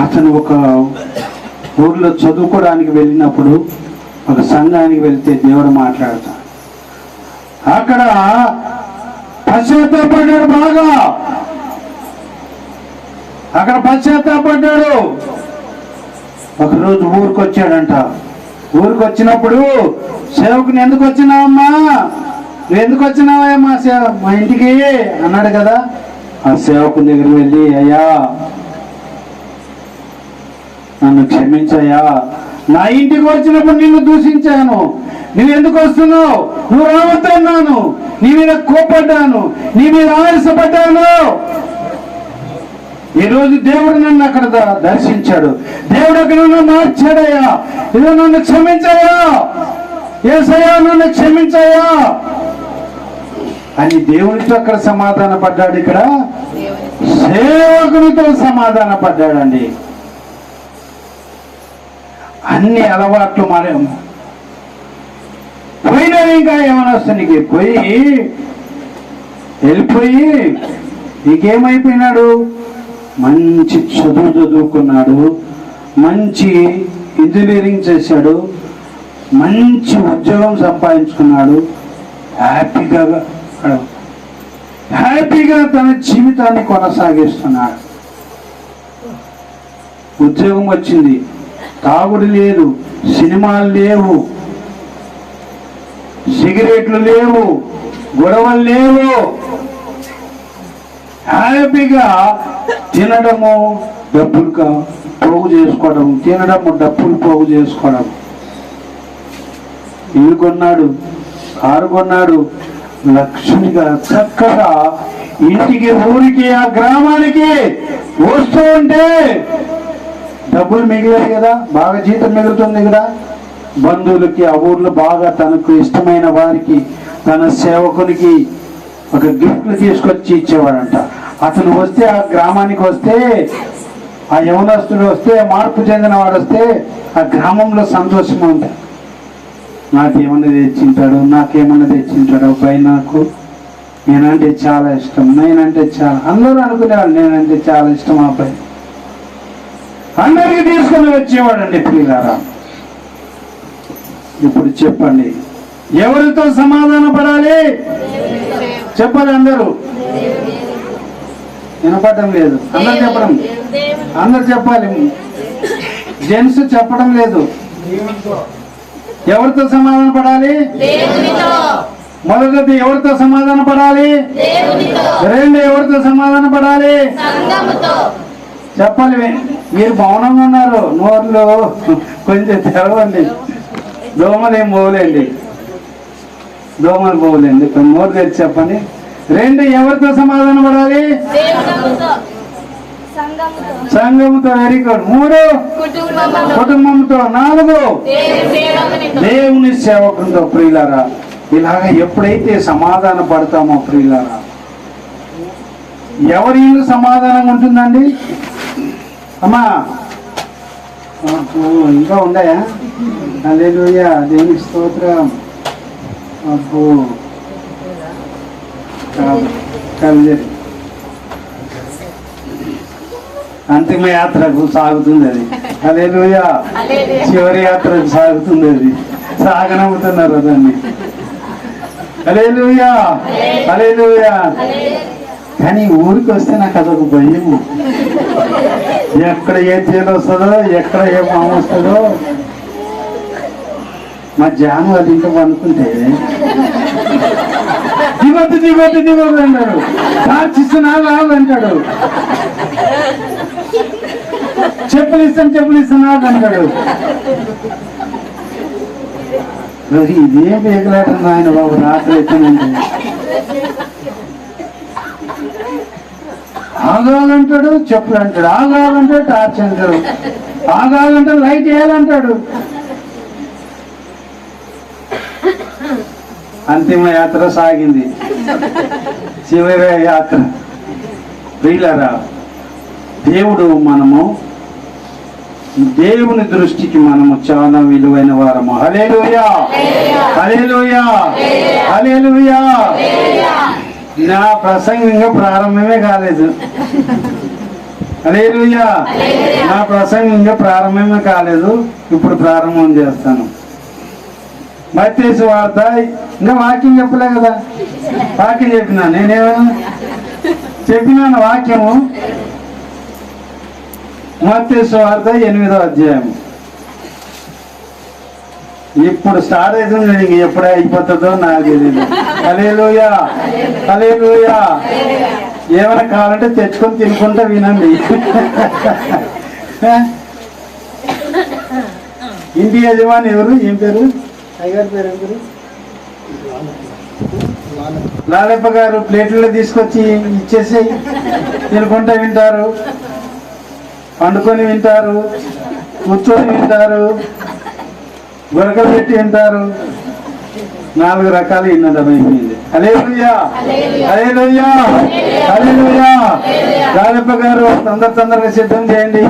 అతను ఒక ఊర్లో చదువుకోవడానికి వెళ్ళినప్పుడు ఒక సంఘానికి వెళ్తే దేవుడు మాట్లాడతాడు. అక్కడ పశ్చాత్తాపడ్డాడు, బాగా అక్కడ పశ్చాత్తాపడ్డాడు. ఒకరోజు ఊరికి వచ్చాడంట. ఊరికి వచ్చినప్పుడు సేవకుని ఎందుకు వచ్చినావమ్మా, నువ్వు ఎందుకు వచ్చినావా మా ఇంటికి అన్నాడు కదా. ఆ సేవకుని దగ్గర వెళ్ళి, అయ్యా నన్ను క్షమించయ్యా, నా ఇంటికి వచ్చినప్పుడు నిన్ను దూషించాను, నువ్వు ఎందుకు వస్తున్నావు, నువ్వు రావద్దన్నాను, నీ మీద కోపడ్డాను, నీ మీద ఆవేశపడ్డాను. ఈరోజు దేవుడు నన్ను అక్కడ దర్శించాడు, దేవుడు అక్కడ నన్ను మార్చాడయ్యా, ఇదో నన్ను క్షమించయ్యా, యేసయ్యా నన్ను క్షమించయ్యా అని దేవునితో అక్కడ సమాధాన పడ్డాడు. ఇక్కడ సేవకునితో సమాధాన పడ్డాడండి. అన్ని అలవాట్లు మారాము. పోయినా ఇంకా ఏమైనా వస్తానికి వెళ్ళిపోయి నీకేమైపోయినాడు, మంచి చదువుకున్నాడు, మంచి ఇంజనీరింగ్ చేశాడు, మంచి ఉద్యోగం సంపాదించుకున్నాడు, హ్యాపీగా తన జీవితాన్ని కొనసాగిస్తున్నాడు. ఉద్యోగం వచ్చింది, తాగుడు లేదు, సినిమాలు లేవు, సిగరెట్లు లేవు, గొడవలు లేవు, హ్యాపీగా తినడము, డబ్బులు పోగు చేసుకోవడం, తినడము, డబ్బులు పోగు చేసుకోవడం. ఇల్లు కొన్నాడు, కారు కొన్నాడు, లక్ష్మిగా చక్కగా ఇంటికి, ఊరికి, ఆ గ్రామానికి వస్తూ ఉంటే డబ్బులు మిగిలేదు కదా, బాగా జీతం మిగులుతుంది కదా. బంధువులకి ఆ ఊర్లో బాగా తనకు ఇష్టమైన వారికి, తన సేవకునికి ఒక గిఫ్ట్లు తీసుకొచ్చి ఇచ్చేవాడంట. అతను వస్తే, ఆ గ్రామానికి వస్తే, ఆ యవనస్తుడు వస్తే, మార్పు చెందిన వాడు వస్తే ఆ గ్రామంలో సంతోషంగా ఉంటాడు. నాకేమన్నా తెచ్చింటాడు, నాకేమన్నా తెచ్చింటాడు అబ్బాయి, నాకు నేనంటే చాలా ఇష్టం, నేనంటే చాలా, అందరూ అనుకునేవాడు నేనంటే చాలా ఇష్టం ఆ అబ్బాయి, అందరికీ తీసుకుని వచ్చేవాడండి. ప్రియులారా, ఇప్పుడు చెప్పండి, ఎవరితో సమాధాన పడాలి? చెప్పాలి అందరూ. వినపడడం లేదు, అందరు చెప్పడం, అందరు చెప్పాలి. జెంట్స్ చెప్పడం లేదు. ఎవరితో సమాధాన పడాలి? మొదటిది ఎవరితో సమాధాన పడాలి? రెండు ఎవరితో సమాధాన పడాలి? చెప్పాలి. మీరు మౌనంగా ఉన్నారు, నోర్లు కొంచెం తెరవండి. దోమలు ఏం పోలేండి, దోమలు పోలేండి, కొంచెం నోరు తెచ్చి చెప్పండి. రెండు ఎవరితో సమాధాన పడాలి? సంఘముతో. Very good. మూడు కుటుంబంతో. నాలుగు దేవుని సేవకులతో. ప్రియులారా, ఇలాగా ఎప్పుడైతే సమాధాన పడతామో ప్రియులారా, ఎవరి సమాధానం ఉంటుందండి? అమ్మా ఇంకా ఉన్నాయా? హల్లెలూయా, దేవునికి స్తోత్రం. అబ్బో కలిసి అంతిమ యాత్రకు సాగుతుంది అది. హల్లెలూయా, చివరి యాత్రకు సాగుతుంది అది. సాగనమ్ముతున్నారు దాన్ని. హల్లెలూయా, హల్లెలూయా. కానీ ఊరికి వస్తే నాకు అదొక భయం. ఎక్కడ ఏ తేలు వస్తుందో, ఎక్కడ ఏ మామ వస్తుందో. మా జాను అది ఇంకా అనుకుంటే దిగొద్దు దిగొద్దు దిగొద్దు అంటాడు, కార్చిస్తున్నా అంటాడు. చెప్పులు ఇస్తాను అంటాడు. ఇదేం పేకలాటండి ఆయన బాబు, రాత్రి ఎత్తానంటే ఆగాలంటాడు, చెప్పులు అంటాడు, ఆగాలంటాడు, టార్చ్ అంటాడు, ఆగాలంటే లైట్ వేయాలంటాడు. అంతిమ యాత్ర సాగింది, చివరి యాత్ర. ప్రియులారా, దేవుని దృష్టికి మనము చాలా విలువైన వారము. హల్లెలూయా, హల్లెలూయా, హల్లెలూయా. నా ప్రసంగం ఇంకా ప్రారంభమే కాలేదు. హల్లెలూయా, నా ప్రసంగం ఇంకా ప్రారంభమే కాలేదు, ఇప్పుడు ప్రారంభం చేస్తాను. మత్తయి సువార్త, ఇంకా వాక్యం చెప్పలే కదా, వాక్యం చెప్పినా, నేనేమన్నా చెప్పినాను వాక్యము. మత్తయి సువార్త 8వ అధ్యాయం. ఇప్పుడు స్టార్ట్ అవుతుంది, ఇంక ఎప్పుడు అయిపోతుందో నాకు తెలియదు. హల్లెలూయా, హల్లెలూయా. ఏమైనా కావాలంటే తెచ్చుకొని తినుకుంటా వినండి. ఇంటి యజమాని ఎవరు, ఏం పేరు, అయ్యగారి పేరు ఏం పేరు? లాలప్ప గారు. ప్లేట్లలో తీసుకొచ్చి ఇచ్చేసి తినుకుంటా వింటారు, పండుకొని వింటారు, కూర్చొని వింటారు, గురకలు పెట్టి వింటారు. 4 రకాలు విన్నదం అయిపోయింది. హల్లెలూయా, హల్లెలూయా, హల్లెలూయా. లాలప్ప గారు తొందరగా సిద్ధం చేయండి.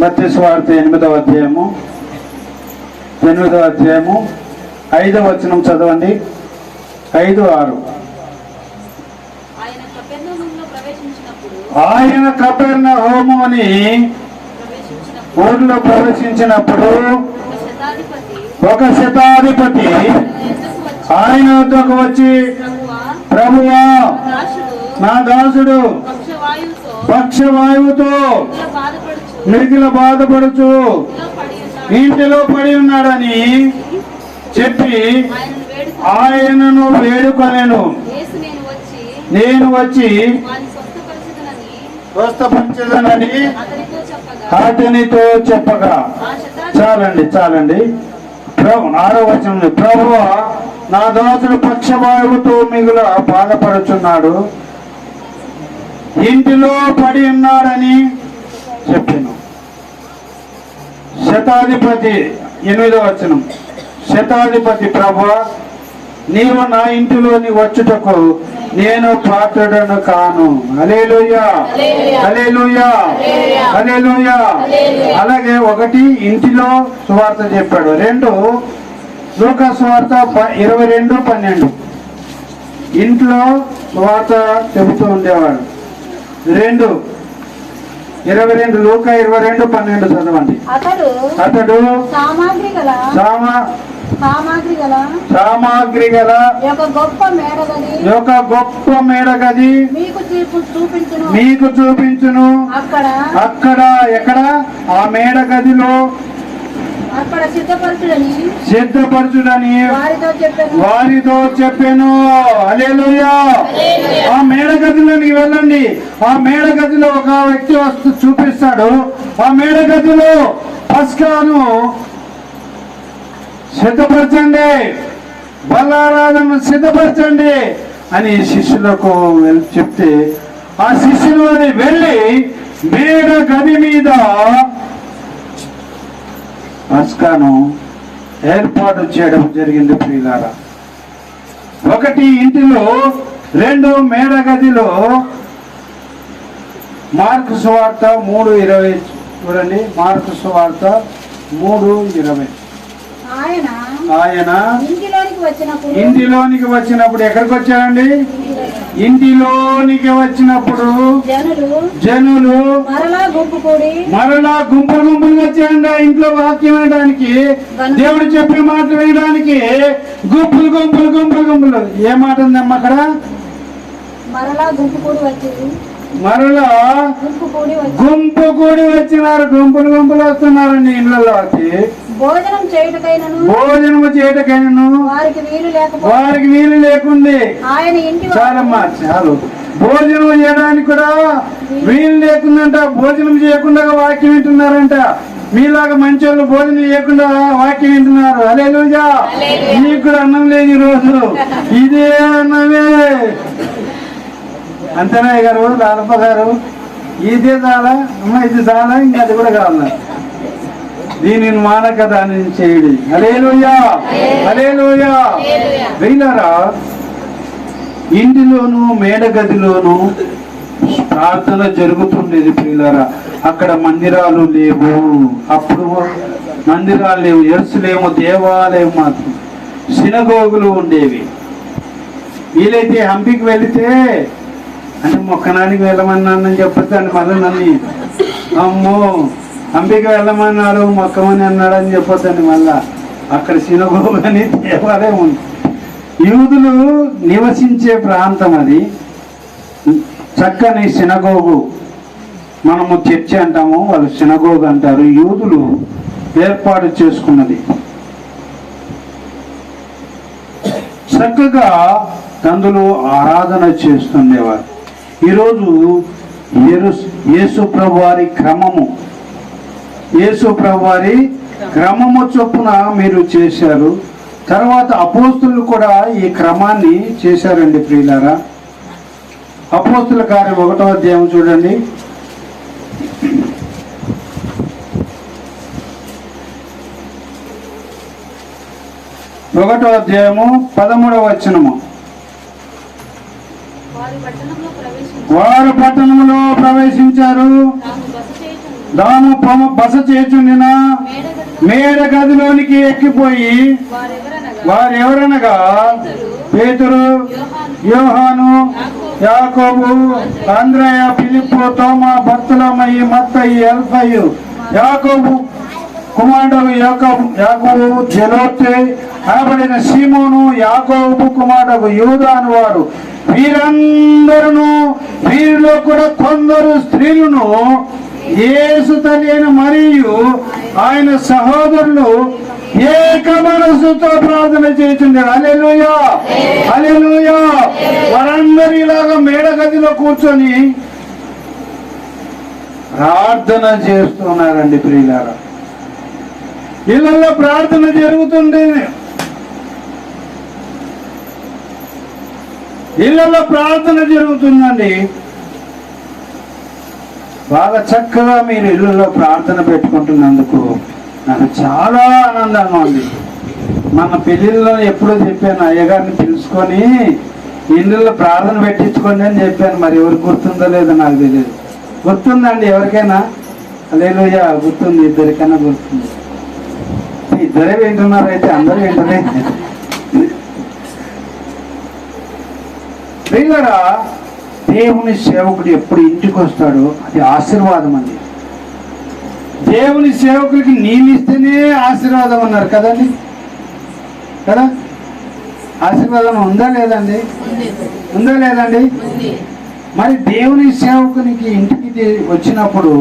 మత్తయి సువార్త 8వ అధ్యాయము 5వ వచనం చదవండి. 5:6. ఆయన కపెర్నహూము అని ఊర్లో ప్రవేశించినప్పుడు ఒక శతాధిపతి ఆయన వద్దకు వచ్చి, ప్రభువా, నా దాసుడు పక్షవాయువుతో మిగిలిన బాధపడుచు ఇంటిలో పడి ఉన్నాడని చెప్పి ఆయనను వేడుకొనెను. నేను వచ్చి స్వస్థపరచదనని అతనితో చెప్పగా. చాలండి. 6వ వచనం. ప్రభువా, నా దాసుడు పక్షవాయువుతో మిగుల బాధపడుచున్నాడు, ఇంటిలో పడి ఉన్నాడని చెప్పాను. శతాధిపతి 8వ వచనం. శతాధిపతి, ప్రభువా, నీవు నా ఇంటిలోని వచ్చుటకు నేను పాత్రుడను కాను. హల్లెలూయా, హల్లెలూయా, హల్లెలూయా. అలాగే 1 ఇంటిలో సువార్త చెప్పాడు. 2 లూకా సువార్త 22:12 ఇంట్లో సువార్త చెబుతూ ఉండేవాడు. 22 లూకా 22:12 చదవండి. అతడు సామాగ్రి గల ఒక గొప్ప మేడగది మీకు చూపించును. అక్కడ ఎక్కడ? ఆ మేడగదిలో సిద్ధపరచుడని వారితో చెప్పాను. హల్లెలూయా. ఆ మేడగదిలోనికి వెళ్ళండి. ఆ మేడగదిలో ఒక వ్యక్తి చూపిస్తాడు. ఆ మేడగదిలో పస్కాను సిద్ధపరచండి, బలారాధన సిద్ధపరచండి అని శిష్యులకు చెప్తే, ఆ శిష్యులు వెళ్ళి మేడ గది మీద పస్కాను ఏర్పాటు చేయడం జరిగింది. ప్రియులారా, 1 ఇంటిలో, 2 మేడ గదిలో. మార్కు సువార్త 3:20 చూడండి. మార్కు సువార్త 3:20. ఆయన ఇంటిలోనికి వచ్చినప్పుడు ఎక్కడికి వచ్చారండి? ఇంటిలోనికి వచ్చినప్పుడు జనులు మరలా గుంపులుగా వచ్చారండి. ఇంట్లో వాక్యం వినడానికి, దేవుడు చెప్పే మాటలు వినడానికి గుంపులు. ఏ మాట ఉందమ్మా అక్కడ? మరలా గుంపు కూడి వచ్చినారు. గుంపులు వస్తున్నారండి ఇళ్ళలోకి. భోజనం చేయుటకైనను వారికి వీలు లేకుండే. ఆయన ఇంటి చాలమ్మా చాలు. భోజనం చేయడానికి కూడా వీలు లేకుందంట. భోజనం చేయకుండా వాక్యం వింటున్నారంట. మీలాగా మంచి వాళ్ళు భోజనం చేయకుండా వాక్యం వింటున్నారు. హల్లెలూయా. నీకు కూడా అన్నం లేదు ఈరోజు. ఇదే అన్నమే. అంతేనా గారు, లాలప్ప గారు? ఇదే చాలా అమ్మ, ఇది చాలా, ఇంకా అది కూడా కావాలా? దీనిని మానక దాన్ని చేయడి. హల్లెలూయా, హల్లెలూయా. వీళ్ళరా ఇంటిలోను మేడ గదిలోను ప్రార్థన జరుగుతుండేది ప్రియులారా. అక్కడ మందిరాలు లేవు. అప్పుడు మందిరాలు లేవు, ఎరుసలేము దేవాలయం మాత్రం, సినగోగులు ఉండేవి. వీలైతే హంపికి వెళితే అంటే మొక్కనానికి వెళ్ళమన్నానని చెప్పొద్దండి. మళ్ళీ నన్ను అమ్మో హంపికి వెళ్ళమన్నాడు మొక్కమని అన్నాడు అని చెప్పొద్దండి. మళ్ళా అక్కడ సినగోగు అని దేవాలయం ఉంది. యూదులు నివసించే ప్రాంతం అది. చక్కని సినగోగు, మనము చర్చి అంటాము, వాళ్ళు సినగోగు అంటారు. యూదులు ఏర్పాటు చేసుకున్నది. చక్కగా తందులు ఆరాధన చేస్తుండేవారు. ఈరోజు యేసు ప్రభు వారి క్రమము చొప్పున మీరు చేశారు. తర్వాత అపోస్తులు కూడా ఈ క్రమాన్ని చేశారండి ప్రియులారా. అపోస్తుల కార్యం 1వ అధ్యాయం చూడండి. ఒకటో అధ్యాయము 13వ వచనము. వారు పట్టణంలో ప్రవేశించారు. దాము బస చేచుండిన మేడ గదిలోనికి ఎక్కిపోయి వారెవరనగా పేతురు, యోహాను, యాకోబు, అంద్రయ, ఫిలిప్పు, తోమా, బర్తలోమయి, మత్తయి, అల్ఫయు, యాకోబు కుమారుడు యాకోబు, జెలోతే అనబడిన సీమోను, యాకోబు కుమారుడు యూదా అని వారు. వీరందరూ, వీరిలో కూడా కొందరు స్త్రీలను యేసు తల్లి మరియు ఆయన సహోదరులు ఏక మనసుతో ప్రార్థన చేస్తుండే. హల్లెలూయా, హల్లెలూయా. వారందరూ ఇలాగా మేడ గదిలో కూర్చొని ప్రార్థన చేస్తున్నారండి ప్రియులారా. ఇళ్ళల్లో ప్రార్థన జరుగుతుంది. ఇళ్ళల్లో ప్రార్థన జరుగుతుందండి. బాగా చక్కగా మీరు ఇళ్ళల్లో ప్రార్థన పెట్టుకుంటున్నందుకు నాకు చాలా ఆనందంగా ఉంది. మన పెళ్ళిళ్ళలో ఎప్పుడో చెప్పాను, అయ్యగారిని పిలుచుకొని ఇళ్ళల్లో ప్రార్థన పెట్టించుకోండి అని చెప్పాను. మరి ఎవరికి గుర్తుందో లేదో నాకు తెలియదు. గుర్తుందండి ఎవరికైనా? హల్లెలూయా, గుర్తుంది. ఇద్దరికైనా గుర్తుంది. ఇద్దరే వింటున్నారు, అయితే అందరూ వింటలే. ప్రియులారా, దేవుని సేవకుడు ఎప్పుడు ఇంటికి వస్తాడో అది ఆశీర్వాదం అండి. దేవుని సేవకులకి నీళ్ళు ఇస్తేనే ఆశీర్వాదం అన్నారు కదండి, కదా? ఆశీర్వాదం ఉందా లేదండి? ఉందా లేదండి? మరి దేవుని సేవకునికి ఇంటికి వచ్చినప్పుడు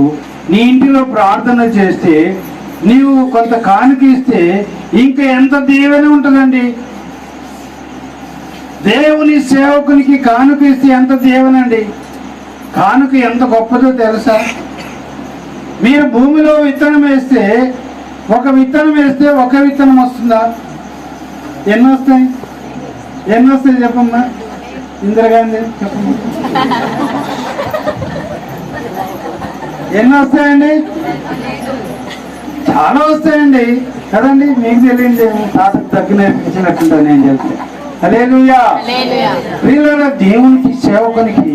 నీ ఇంటిలో ప్రార్థన చేస్తే, నీవు కొంత కానుక ఇస్తే ఇంకా ఎంత దీవెన ఉంటుందండి. దేవుని సేవకునికి కానుక ఇస్తే ఎంత దీవెనండి. కానుక ఎంత గొప్పదో తెలుసా? మీరు భూమిలో విత్తనం వేస్తే, ఒక విత్తనం వేస్తే ఒక విత్తనం వస్తుందా? ఎన్ని వస్తాయి? ఎన్ని వస్తాయి చెప్పమ్మా ఇందిరాగాంధీ, చెప్పమ్మా. ఎన్ని వస్తాయండి? చాలా వస్తాయండి కదండి. మీకు తెలియండి, తాతకు తగ్గు నేర్పించినట్టుంటా నేను చెప్తే. హల్లెలూయా. ప్రియులారా, దేవునికి సేవకునికి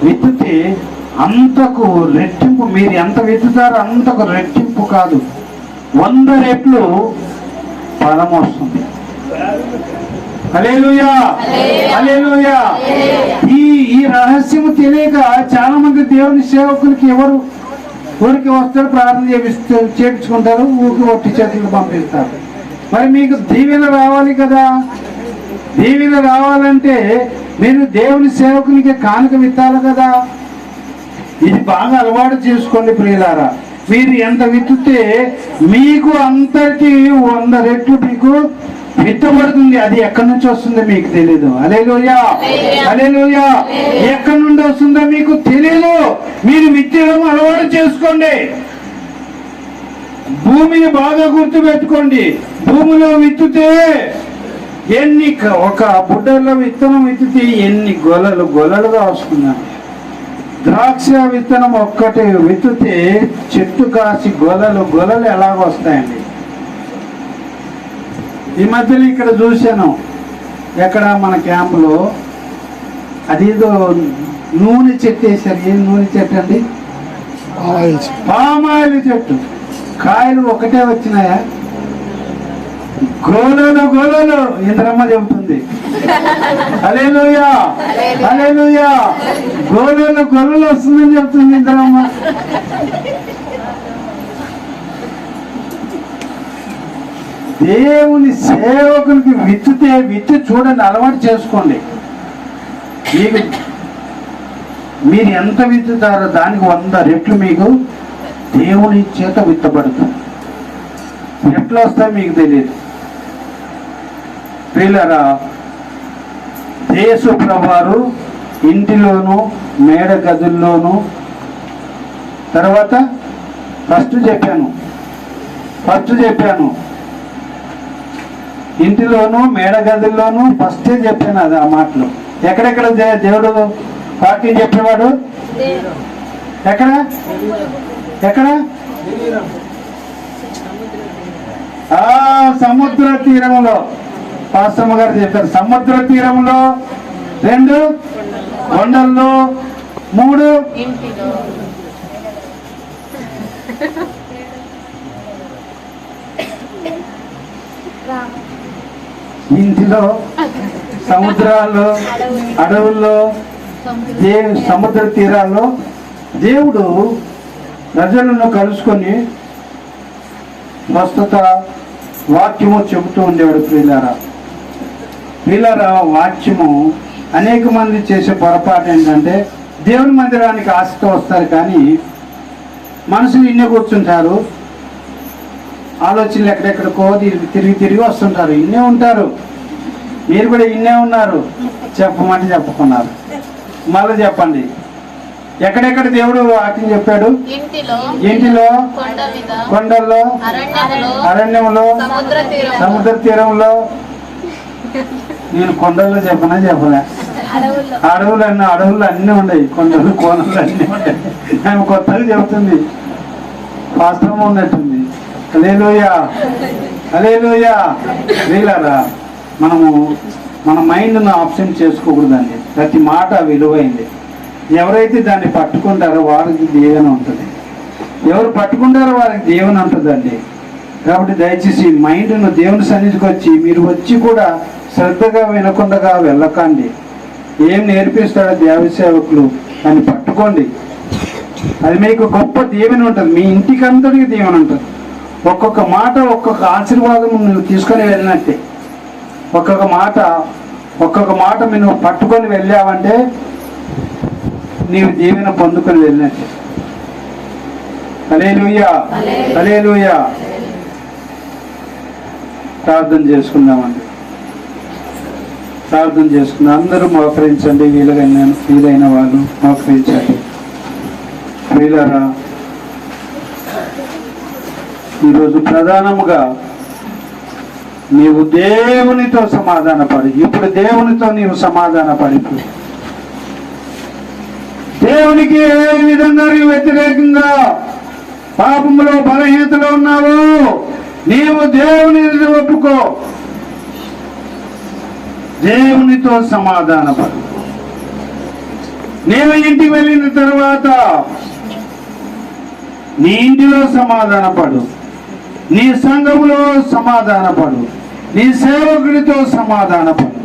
విత్తుతే అంతకు రెట్టింపు, మీరు ఎంత విత్తుతారో అంతకు రెట్టింపు కాదు, 100 రెట్లు ఫలం వస్తుంది. హల్లెలూయా, హల్లెలూయా. ఈ రహస్యము తెలియక చాలా మంది దేవుని సేవకులకి ఊరికి వస్తారు, ప్రార్థన చేపించుకుంటారు, ఊరికి ఒట్టి చేతులు పంపిస్తారు. మరి మీకు దీవెన రావాలి కదా. దీవెన రావాలంటే మీరు దేవుని సేవకునికి కానుక విత్తాలి కదా. ఇది బాగా అలవాటు చేసుకోండి ప్రియులారా. మీరు ఎంత విత్తితే మీకు అంతటి 100 రెట్లు మీకు విత్తబడుతుంది. అది ఎక్కడి నుంచి వస్తుందో మీకు తెలియదు. హల్లెలూయా, హల్లెలూయా. ఎక్కడి నుండి వస్తుందో మీకు తెలియదు. మీరు విత్తడం అలవాటు చేసుకోండి. భూమిని బాగా గుర్తుపెట్టుకోండి. భూమిలో విత్తితే ఒక బుడ్డలో విత్తనం విత్తితే ఎన్ని గొలలుగా వస్తున్నాయి. ద్రాక్ష విత్తనం ఒక్కటి విత్తితే చెట్టు కాసి గొలలు ఎలాగ వస్తాయండి. ఈ మధ్యలో ఇక్కడ చూశాను, ఎక్కడ మన క్యాంపులో అదేదో నూనె చెట్టు వేశారు. ఏం నూనె చెట్టు అండి? పామాయిల్ చెట్టు. కాయలు ఒకటే వచ్చినాయా? గోలలు ఇంద్రమ్మ చెబుతుంది. హల్లెలూయా, హల్లెలూయా. గొలలు వస్తుందని చెప్తుంది ఇంద్రమ్మ. దేవుని సేవకునికి విత్తి చూడండి, అలవాటు చేసుకోండి. మీరు ఎంత విత్తుతారో దానికి 100 రెట్లు మీకు దేవుని చేత విత్తబడుతుంది. ఎట్లా వస్తాయో మీకు తెలియదు. ప్రియులారా, యేసు ప్రభువారు ఇంటిలోను మేడ గదుల్లోను, తర్వాత ఫస్ట్ చెప్పాను ఇంటిలోను మేడ గదుల్లోను ఫస్టే చెప్పాను. అది ఆ మాటలు ఎక్కడెక్కడ దేవుడు వాక్యం చెప్పేవాడు? ఎక్కడ సముద్ర తీరంలో. పాస్టమ్మ గారు చెప్పారు. సముద్ర తీరంలో, 2 కొండల్లో, 3 ఇంటిలో, సముద్రాల్లో, అడవుల్లో, సముద్ర తీరాల్లో దేవుడు ప్రజలను కలుసుకొని ప్రస్తుత వాక్యము చెబుతూ ఉండేవాడు. ప్రియులారా, వాక్యము అనేక మంది చేసే పొరపాటు ఏంటంటే దేవుని మందిరానికి ఆశతో వస్తారు, కానీ మనుషులు ఇన్నే కూర్చుంటారు. ఆలోచనలు ఎక్కడెక్కడికో తిరిగి వస్తుంటారు. ఇన్నే ఉంటారు. మీరు కూడా ఇన్నే ఉన్నారు. చెప్పమంటే చెప్పుకున్నారు. మళ్ళీ చెప్పండి, ఎక్కడెక్కడ దేవుడు వాక్యం చెప్పాడు? ఇంటిలో, కొండల్లో, అరణ్యంలో, సముద్ర తీరంలో. నేను కొండల్లో చెప్పలే. అడవులు అన్నీ ఉన్నాయి. కొండలు కోనలు అన్నీ ఉంటాయి. ఆమె కొత్తగా చెబుతుంది. వాస్తవం ఉన్నట్టుంది. హల్లెలూయా, హల్లెలూయా. ప్రియులారా, మనము మన మైండ్ను ఆప్షన్ చేసుకోకూడదండి. ప్రతి మాట విలువైంది. ఎవరైతే దాన్ని పట్టుకుంటారో వారికి దీవెన ఉంటుంది. ఎవరు పట్టుకుంటారో వారికి దీవెన ఉంటుందండి. కాబట్టి దయచేసి మైండ్ను దేవుని సన్నిధికి వచ్చి మీరు వచ్చి కూడా శ్రద్ధగా వినకుండా వెళ్ళకండి. ఏం నేర్పిస్తాడో దేవ సేవకులు దాన్ని పట్టుకోండి. అది మీకు గొప్ప దీవెన ఉంటుంది. మీ ఇంటికంతటికి దీవెన ఉంటుంది. ఒక్కొక్క మాట ఒక్కొక్క ఆశీర్వాదం నువ్వు తీసుకొని వెళ్ళినట్టే. ఒక్కొక్క మాట నువ్వు పట్టుకొని వెళ్ళావంటే నీవు దీవెన పొందుకొని వెళ్ళినట్టే. హల్లెలూయా, హల్లెలూయా. ప్రార్థన చేసుకుందామండి. అందరూ మోకరించండి. వీలైన వాళ్ళు మోకరించండి. ప్రియులారా, ఈరోజు ప్రధానముగా నీవు దేవునితో సమాధానపడి, ఇప్పుడు దేవునితో నీవు సమాధానపడి, దేవునికి ఏ విధంగా నీవు వ్యతిరేకంగా పాపములో బలహీనతలో ఉన్నావు, నీవు దేవుని ఒప్పుకో. దేవునితో సమాధానపడు. నీవు ఇంటికి వెళ్ళిన తర్వాత నీ ఇంటిలో సమాధానపడు, నీ సంఘములో సమాధానపడు, నీ సేవకుడితో సమాధానపడు.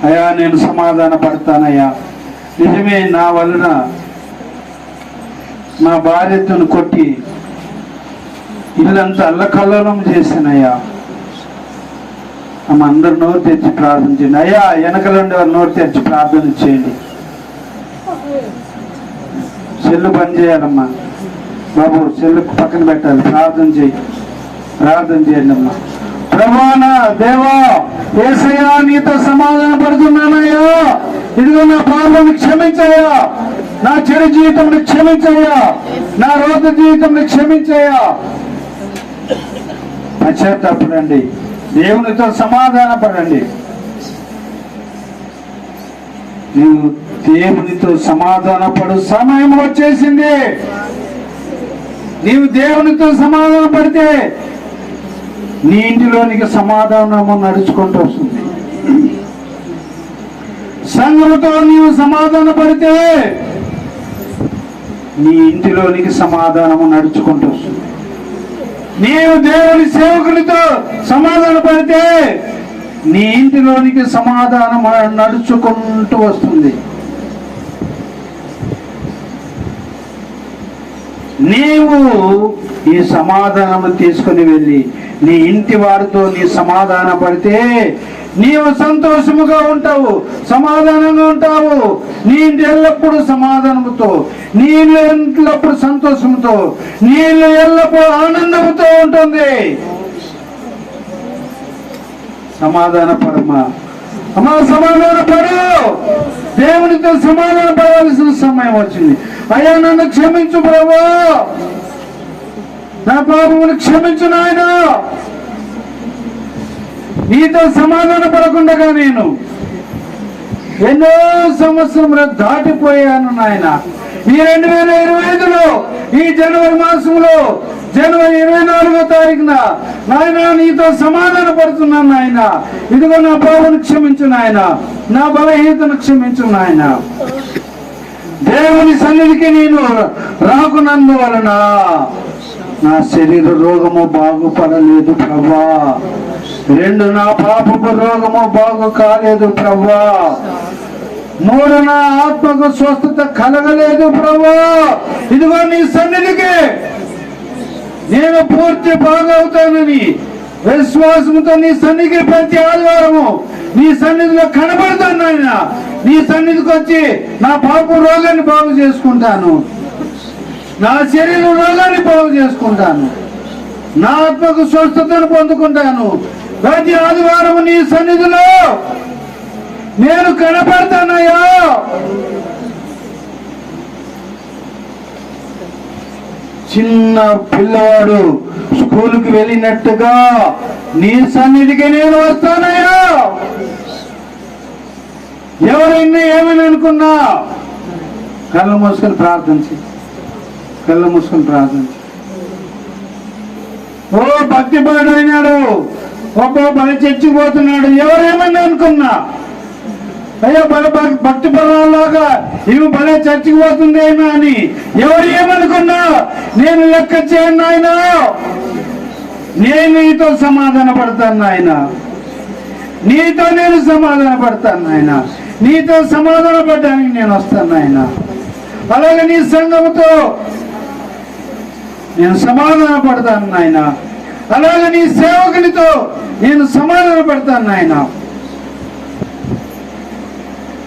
అయ్యా, నేను సమాధాన పడతానయ్యా. నిజమే, నా వలన నా భార్యతను కొట్టి ఇల్లంతా అల్లకల్లోలం చేశానయ్యా. అమ్మ, అందరు నోరు తెచ్చి ప్రార్థన చేయండి. అయ్యా, వెనకలుండే వారు నోరు తెచ్చి ప్రార్థన చేయండి. చెల్లు పని చేయాలమ్మా. బాబు చెల్లకు పక్కన పెట్టాలి. ప్రార్థన చేయండి అమ్మా. ప్రభా నా దేవా యేసయ్యా, నీతో సమాధాన పడుతున్నానయ్యా. ఇదిగో నా పాపను క్షమించయ్యా, నా చెడు జీవితంలో క్షమించయ్యా, నా రోగ జీవితంలో క్షమించయ్యా. పశ్చాత్తాపడండి, దేవునితో సమాధాన పడండి. నీవు దేవునితో సమాధాన పడు సమయం వచ్చేసింది. నీవు దేవునితో సమాధాన పడితే నీ ఇంటిలోనికి సమాధానము నడుచుకుంటూ వస్తుంది. సంఘముతో నీవు సమాధాన పడితే నీ ఇంటిలోనికి సమాధానము నడుచుకుంటూ వస్తుంది. నీవు దేవుని సేవకునితో సమాధాన పడితే నీ ఇంటిలోనికి సమాధానం నడుచుకుంటూ వస్తుంది. నీవు ఈ సమాధానం తీసుకుని వెళ్ళి నీ ఇంటి వారితో నీ సమాధాన పడితే నీవు సంతోషముగా ఉంటావు, సమాధానంగా ఉంటావు. నీ ఇంటి ఎల్లప్పుడూ సమాధానముతో, నీ ఇల్లు ఎల్లప్పుడు సంతోషంతో, నీ ఇల్లు ఎల్లప్పుడూ ఆనందముతో ఉంటుంది. సమాధాన పడమా అమ్మా, సమాధాన పడు. దేవునితో సమాధాన పడవలసిన సమయం వచ్చింది. అయ్యా నన్ను క్షమించు ప్రభువా, నా పాపమును క్షమించు నాయనా. నీతో సమాధాన పడకుండా నేను ఎన్నో సంవత్సరములు దాటిపోయాను నాయన. ఈ 2025లో ఈ జనవరి మాసంలో జనవరి 24వ తారీఖున నాయన నీతో సమాధాన పడుతున్నాను నాయన. ఇదిగో నా పాపను క్షమించు నాయన, నా బలహీనతను క్షమించు నాయన. దేవుని సన్నిధికి నేను రాకున్నందువలన నా శరీర రోగము బాగుపడలేదు ప్రభా. 2 నా పాపపు రోగము బాగు కాలేదు ప్రభా. 3 నా ఆత్మకు స్వస్థత కలగలేదు ప్రభా. ఇదిగో నీ సన్నిధికి నేను పూర్తి బాగవుతానని విశ్వాసంతో నీ సన్నిధికి ప్రతి ఆదివారము నీ సన్నిధిలో కనబడతాను ఆయన. నీ సన్నిధికి వచ్చి నా పాప రోగాన్ని బాగు చేసుకుంటాను, నా శరీర రోగాన్ని బాగు చేసుకుంటాను, నా ఆత్మకు స్వస్థతను పొందుకుంటాను. ప్రతి ఆదివారం నీ సన్నిధిలో నేను కనపడతానయ్యా. చిన్న పిల్లవాడు స్కూలుకి వెళ్ళినట్టుగా నీ సన్నిధికి నేను వస్తానయ్యా. ఎవరైనా ఏమని అనుకున్నా కళ్ళ మూసుకొని ప్రార్థించి, కళ్ళ మూసుకొని ప్రార్థించి. ఓ భక్తి పరుడైనాడు, బలి చచ్చిపోతున్నాడు, ఎవరేమని అనుకున్నా అయ్యో భక్తి పరులాగా ఇవి భలే చచ్చిపోతుందేమో అని ఎవరు ఏమనుకున్నా నేను లెక్క చేయను ఆయన. నేను నీతో సమాధాన పడతాను ఆయన, నీతో నేను సమాధాన పడతాను ఆయన, నీతో సమాధాన పడడానికి నేను వస్తాను ఆయన. అలాగే నీ సంఘముతో నేను సమాధాన పడతాను ఆయన. అలాగే నీ సేవకునితో నేను సమాధాన పడతాను ఆయన.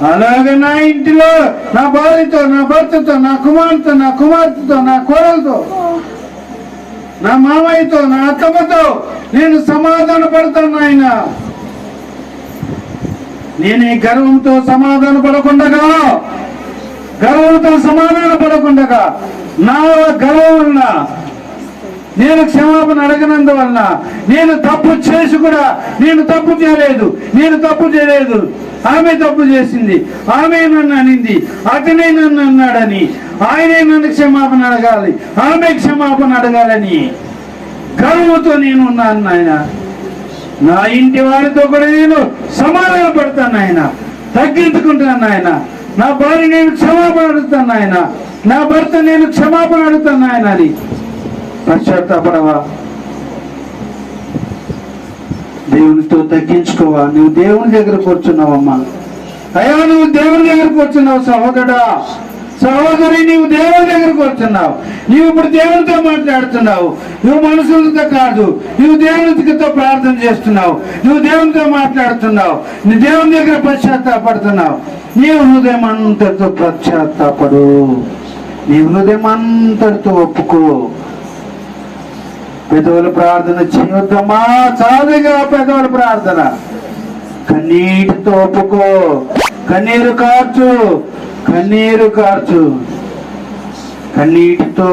అలాగే నా ఇంటిలో నా భార్యతో, నా భర్తతో, నా కుమార్తెతో, నా కుమార్తెతో, నా కోడలతో, నా మామయ్యతో, నా అత్తమ్మతో నేను సమాధాన పడతాను ఆయన. నేను ఈ గర్వంతో సమాధాన పడకుండగా, గర్వంతో సమాధాన పడకుండగా నా గర్వం వలన నేను క్షమాపణ అడగనందువలన నేను తప్పు చేసి కూడా నేను తప్పు చేయలేదు, ఆమె తప్పు చేసింది, ఆమె నన్ను అనింది, అతనే నన్ను అన్నాడని ఆయనే నన్ను క్షమాపణ అడగాలి, ఆమె క్షమాపణ అడగాలని గర్వంతో నేను ఉన్నాను ఆయన. నా ఇంటి వారితో కూడా నేను సమాధాన పడతాను ఆయన, తగ్గించుకుంటాను ఆయన. నా భార్య నేను క్షమాపణ అడుగుతాను ఆయన, నా భర్త నేను క్షమాపణ అడుగుతాను ఆయన అని. పశ్చాత్తాపడవా, దేవునితో తగ్గించుకోవా. నువ్వు దేవుని దగ్గర కూర్చున్నావమ్మా. అయ్యా నువ్వు దేవుని దగ్గర కూర్చున్నావు సహోదరుడా, సహోదరి, నీవు దేవుని దగ్గర కూర్చున్నావు. నీవు ఇప్పుడు దేవునితో మాట్లాడుతున్నావు. నువ్వు మనుషులతో కాదు, నువ్వు దేవునితో ప్రార్థన చేస్తున్నావు, నువ్వు దేవునితో మాట్లాడుతున్నావు, నీ దేవుని దగ్గర పశ్చాత్తాపడుతున్నావు. నీవు హృదయం అంతటితో పశ్చాత్తాపడు. నీ హృదయం అంతటితో ఒప్పుకో. పెదవుల ప్రార్థన చేయొద్దమ్మా, చాలుగా పెదవుల ప్రార్థన. కన్నీటితో ఒప్పుకో, కన్నీరు కార్చు, కన్నీరు కార్చు, కన్నీటితో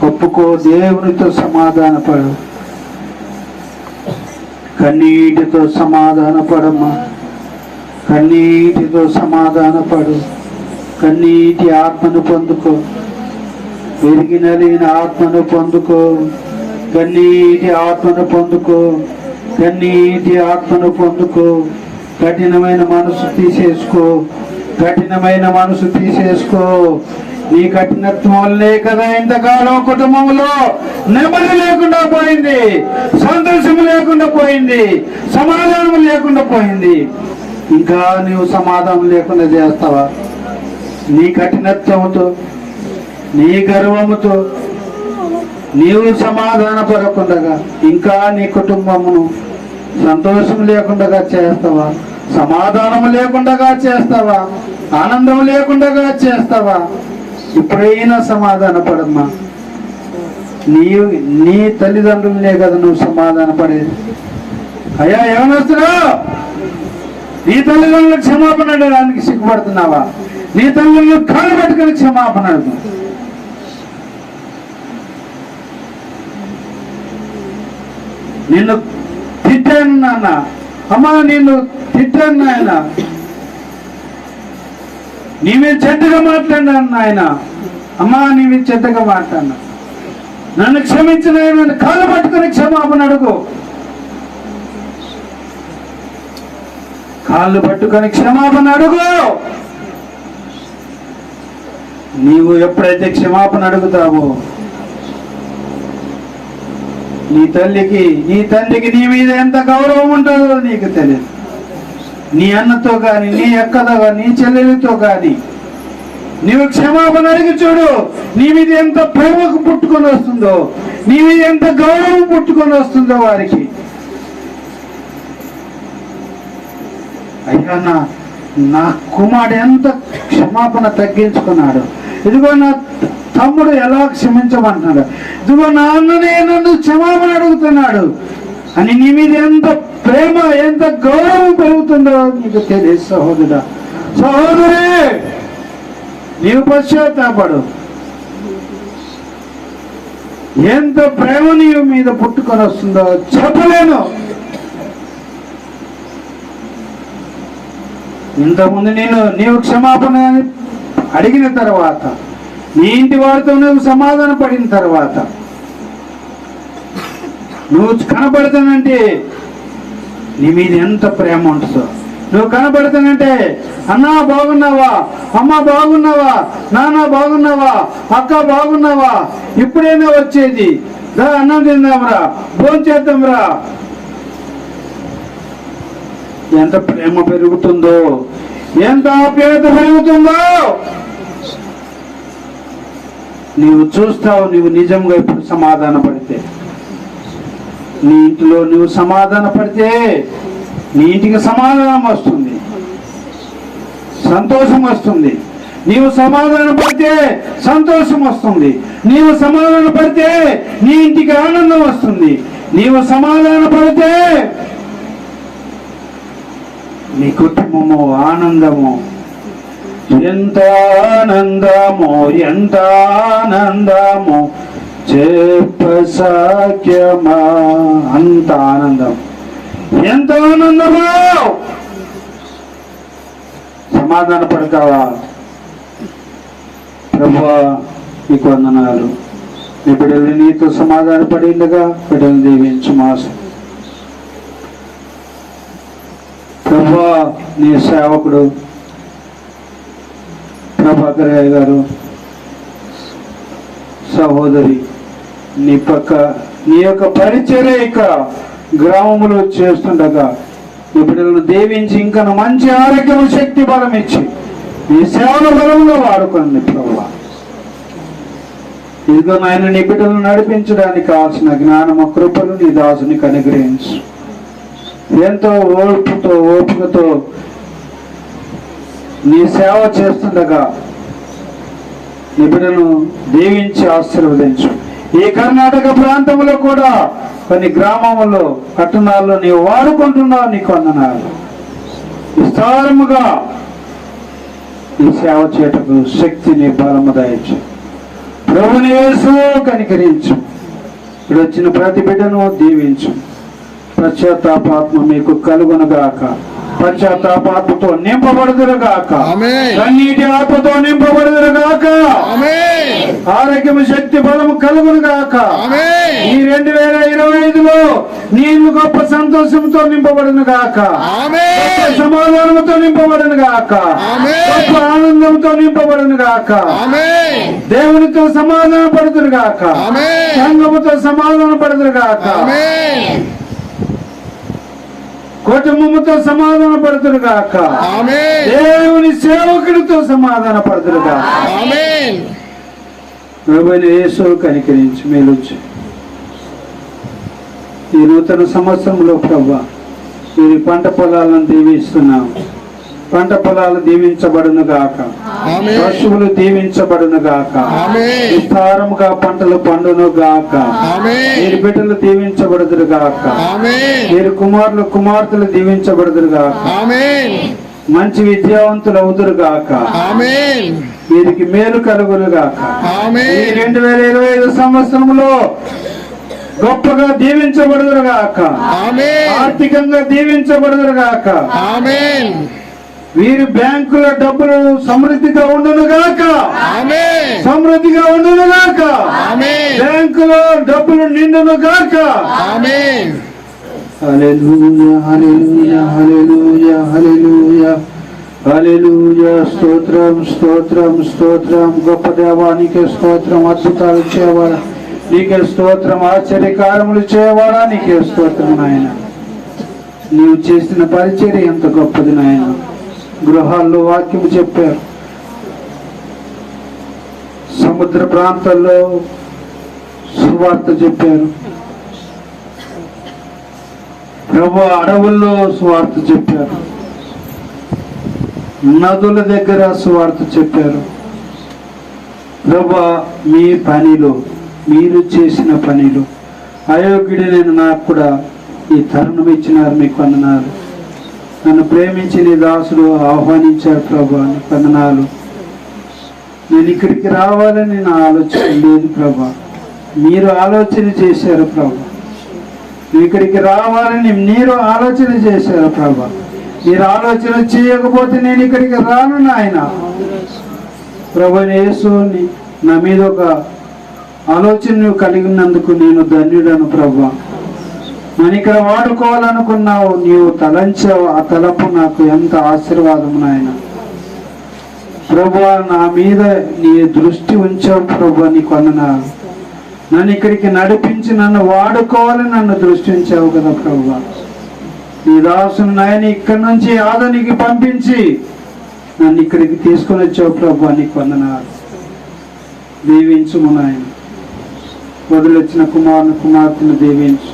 ఒప్పుకో. దేవునితో సమాధానపడు, కన్నీటితో సమాధానపడమ్మా, కన్నీటితో సమాధానపడు. కన్నీటి ఆత్మను పొందుకో, విరిగి నలిగిన ఆత్మను పొందుకో, కన్నీటి ఆత్మను పొందుకో, కన్నీటి ఆత్మను పొందుకో. కఠినమైన మనసు తీసేసుకో, కఠినమైన మనసు తీసేసుకో. నీ కఠినత్వం వల్లే కదా ఇంతకాలం కుటుంబంలో నెమ్మది లేకుండా పోయింది, సంతోషం లేకుండా పోయింది, సమాధానం లేకుండా పోయింది. ఇంకా నీవు సమాధానం లేకుండా చేస్తావా? నీ కఠినత్వంతో, నీ గర్వముతో నీవు సమాధాన పడకుండా ఇంకా నీ కుటుంబమును సంతోషం లేకుండా చేస్తావా? సమాధానం లేకుండా చేస్తావా? ఆనందం లేకుండా చేస్తావా? ఇప్పుడైనా సమాధాన పడమ్మా. నీ తల్లిదండ్రులనే కదా నువ్వు సమాధాన పడేది. అయ్యా ఏమనొస్తున్నావు? నీ తల్లిదండ్రులకు క్షమాపణ అడగడానికి సిగ్గుపడుతున్నావా? నీ తల్లిదండ్రులు కాళ్ళు పట్టుకుని క్షమాపణ అడుగు. నిన్ను తిట్టాను నాన్న, అమ్మా నిన్ను తిట్టాను నాయన, నీవే చెడ్డగా మాట్లాడినాను నాయన, అమ్మా నీవే చెడ్డగా మాట్లాడినా, నన్ను క్షమించిన ఆయన కాళ్ళు పట్టుకుని క్షమాపణ అడుగు. కాళ్ళు పట్టుకొని క్షమాపణ అడుగు. నీవు ఎప్పుడైతే క్షమాపణ అడుగుతావో నీ తల్లికి నీ తండ్రికి నీ మీద ఎంత గౌరవం ఉంటుందో నీకు తెలియదు. నీ అన్నతో కానీ, నీ అక్కతో కానీ, నీ చెల్లెలతో కానీ నీవు క్షమాపణ అడిగి చూడు. నీ మీద ఎంత ప్రేమకు పుట్టుకొని వస్తుందో, నీ మీద ఎంత గౌరవం పుట్టుకొని వస్తుందో వారికి. అయ్యా నా కుమారుడు ఎంత క్షమాపణ తగ్గించుకున్నాడు, ఇదిగో నా తమ్ముడు ఎలా క్షమించమంటున్నాడు, ఇదిగో నా అన్ననే నన్ను క్షమాపణ అడుగుతున్నాడు అని నీ మీద ఎంత ప్రేమ, ఎంత గౌరవం పెరుగుతుందో నీకు తెలియదు. సహోదరుడా, సహోదరి, నీవు పశ్చాత్తాపడు. ఎంత ప్రేమ నీవు మీద పుట్టుకొని వస్తుందో చెప్పలేను. ఇంతకుముందు నీవు క్షమాపణ అడిగిన తర్వాత, నీ ఇంటి వారితో నువ్వు సమాధాన పడిన తర్వాత, నువ్వు కనబడతానంటే నీ మీద ఎంత ప్రేమ ఉంటుందో. నువ్వు కనబడతానంటే అన్నా బాగున్నావా, అమ్మ బాగున్నావా, నాన్న బాగున్నావా, అక్క బాగున్నావా, ఇప్పుడైనా వచ్చేది రా, అన్నం తిందాంరా, భోజనం చేద్దాంరా. ఎంత ప్రేమ పెరుగుతుందో, ఎంత ఆప్యాయత పెరుగుతుందో నీవు చూస్తావు. నీవు నిజంగా ఇప్పుడు సమాధాన పడితే, నీ ఇంటిలో నువ్వు సమాధాన పడితే నీ ఇంటికి సమాధానం వస్తుంది, సంతోషం వస్తుంది. నీవు సమాధాన పడితే సంతోషం వస్తుంది, నీవు సమాధాన పడితే నీ ఇంటికి ఆనందం వస్తుంది, నీవు సమాధాన పడితే నీ కుటుంబము ఆనందము. ఎంత ఆనందము, ఎంత ఆనందము చెప్పసాఖ్యమా, అంత ఆనందం, ఎంత ఆనందము. సమాధాన పడతావా? ప్రభువా నీకు వందనాలు, నీ బిడ్డలు నీతో సమాధాన పడిండగా బిడ్డలు దీవించు. మాసం ప్రభువా, నీ సేవకుడు ప్రభాకర్ గారు, సహోదరి నీ యొక్క పరిచర్య ఇక గ్రామంలో చేస్తుండగా ఈ బిడ్డలను దీవించి ఇంకా మంచి ఆరోగ్యము, శక్తి, బలం ఇచ్చి నీ సేవల బలంగా వాడుకోండి ప్రభువా. ఇదిగో నాయన నీ బిడ్డలను నడిపించడానికి కావాల్సిన జ్ఞానము, కృపలు నీ దాసునికి అనుగ్రహించు. ఎంతో ఓర్పుతో, ఓపికతో నీ సేవ చేస్తుండగా నీ బిడ్డను దీవించి ఆశీర్వదించు. ఈ కర్ణాటక ప్రాంతంలో కూడా కొన్ని గ్రామంలో పట్టణాల్లో నీవు వాడుకుంటున్నావు. నీకు వందనాలు. విస్తారముగా ఈ సేవ చేయటకు శక్తిని బలము దయచు. ప్రభుని యేసు కనికరించు. ఇప్పుడు వచ్చిన ప్రతి బిడ్డను దీవించు. పశ్చాత్తాపాత్మ మీకు కలుగునుగాక. పశ్చాత్తాపాత్మతో నింపబడుదురుగాక. కన్నీటి ఆత్మతో నింపబడుదురుగాక. ఆరోగ్యము శక్తి బలము కలుగునుగాక. ఈ 2025లో నేను గొప్ప సంతోషంతో నింపబడునుగాక. గొప్ప సమాధానంతో నింపబడునుగాక. గొప్ప ఆనందంతో నింపబడునుగాక. దేవునితో సమాధాన పడుదురుగాక. సంఘముతో సమాధాన పడుదురుగాక. కుటుంబముతో సమాధాన పడుతురుగాక. దేవుని సేవకుడితో సమాధాన పడుతురుగాక. ప్రభువైన యేసు కనికరించి మేలుచ్చు. ఈ నూతన సంవత్సరంలో ప్రభువా ఈ పంట పొలాలను దీవిస్తున్నాము. పంట పొలాలు దీవించబడును గాక. పశువులు దీవించబడును గాక. విస్తారముగా పంటలు పండును గాక. మీరు బిడ్డలు దీవించబడుదురు గాక. మీరు కుమారులు కుమార్తెలు దీవించబడుదురు గాక. మంచి విద్యావంతులు అవుదురు గాక. వీరికి మేలు కలుగును గాక. ఈ 2025 సంవత్సరంలో గొప్పగా దీవించబడుదురు గాక. ఆర్థికంగా దీవించబడుదురు గాక. వీరి బ్యాంకుల డబ్బులు సమృద్ధిగా ఉండును గాక. సమృద్ధిగా ఉండును గాక. బ్యాంకులో డబ్బులు నిండును గాక. హల్లెలూయా హల్లెలూయా హల్లెలూయా హల్లెలూయా హల్లెలూయా. స్తోత్రం స్తోత్రం స్తోత్రం. గొప్ప దేవా నీకే స్తోత్రం. అద్భుతాలు చేయవాడా నీకే స్తోత్రం. ఆశ్చర్యకారములు చేయవాడా నీకే స్తోత్రం. నాయన నీవు చేసిన పరిచర్య ఎంత గొప్పది నాయన. గృహాల్లో వాక్యము చెప్పారు. సముద్ర ప్రాంతాల్లో సువార్త చెప్పారు. ప్రభు అడవుల్లో సువార్త చెప్పారు. నదుల దగ్గర సువార్త చెప్పారు. ప్రభు మీ పనిలో మీరు చేసిన పనిలో అయోగ్యుడైన నాకు కూడా ఈ తరుణం ఇచ్చినారు. మీకు వందనాలు. నన్ను ప్రేమించి నీ దాసుడు ఆహ్వానించారు ప్రభా. నీకు వందనాలు. నేను ఇక్కడికి రావాలని నా ఆలోచన లేదు ప్రభా. మీరు ఆలోచన చేశారు ప్రభా. ఇక్కడికి రావాలని మీరు ఆలోచన చేశారు ప్రభా. మీరు ఆలోచన చేయకపోతే నేను ఇక్కడికి రాను నాయన. ప్రభువైన యేసు నా మీద ఒక ఆలోచన నువ్వు కలిగినందుకు నేను ధన్యుడను ప్రభా. నేను ఇక్కడ వాడుకోవాలనుకున్నావు. నీవు తలంచావు. ఆ తలపు నాకు ఎంత ఆశీర్వాదం నాయన. ప్రభువా నా మీద నీ దృష్టి ఉంచావు ప్రభువా. నీకు వందనాలు. నన్ను ఇక్కడికి నడిపించి నన్ను వాడుకోవాలని నన్ను దృష్టి ఉంచావు కదా ప్రభువా. నీ దాసుని నాయన ఇక్కడి నుంచి ఆదనికి పంపించి నన్ను ఇక్కడికి తీసుకొని వచ్చావు ప్రభువా. నీకు వందనాలు. దీవించుము నాయన. వదిలొచ్చిన కుమారుని కుమార్తెను దీవించు.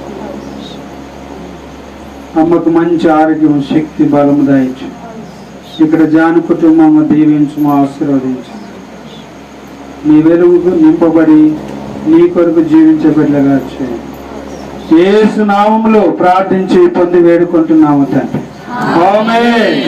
అమ్మకు మంచి ఆరోగ్యం శక్తి బలము దయచు. ఇక్కడ జాను కుటుంబము దీవించు. ఆశీర్వదించు. నీ వెలుగుకు నింపబడి నీ కొరకు జీవించబడిగా చేయి. యేసు నామములో ప్రార్థించి పొంది వేడుకుంటున్నాము తండ్రి. ఆమేన్.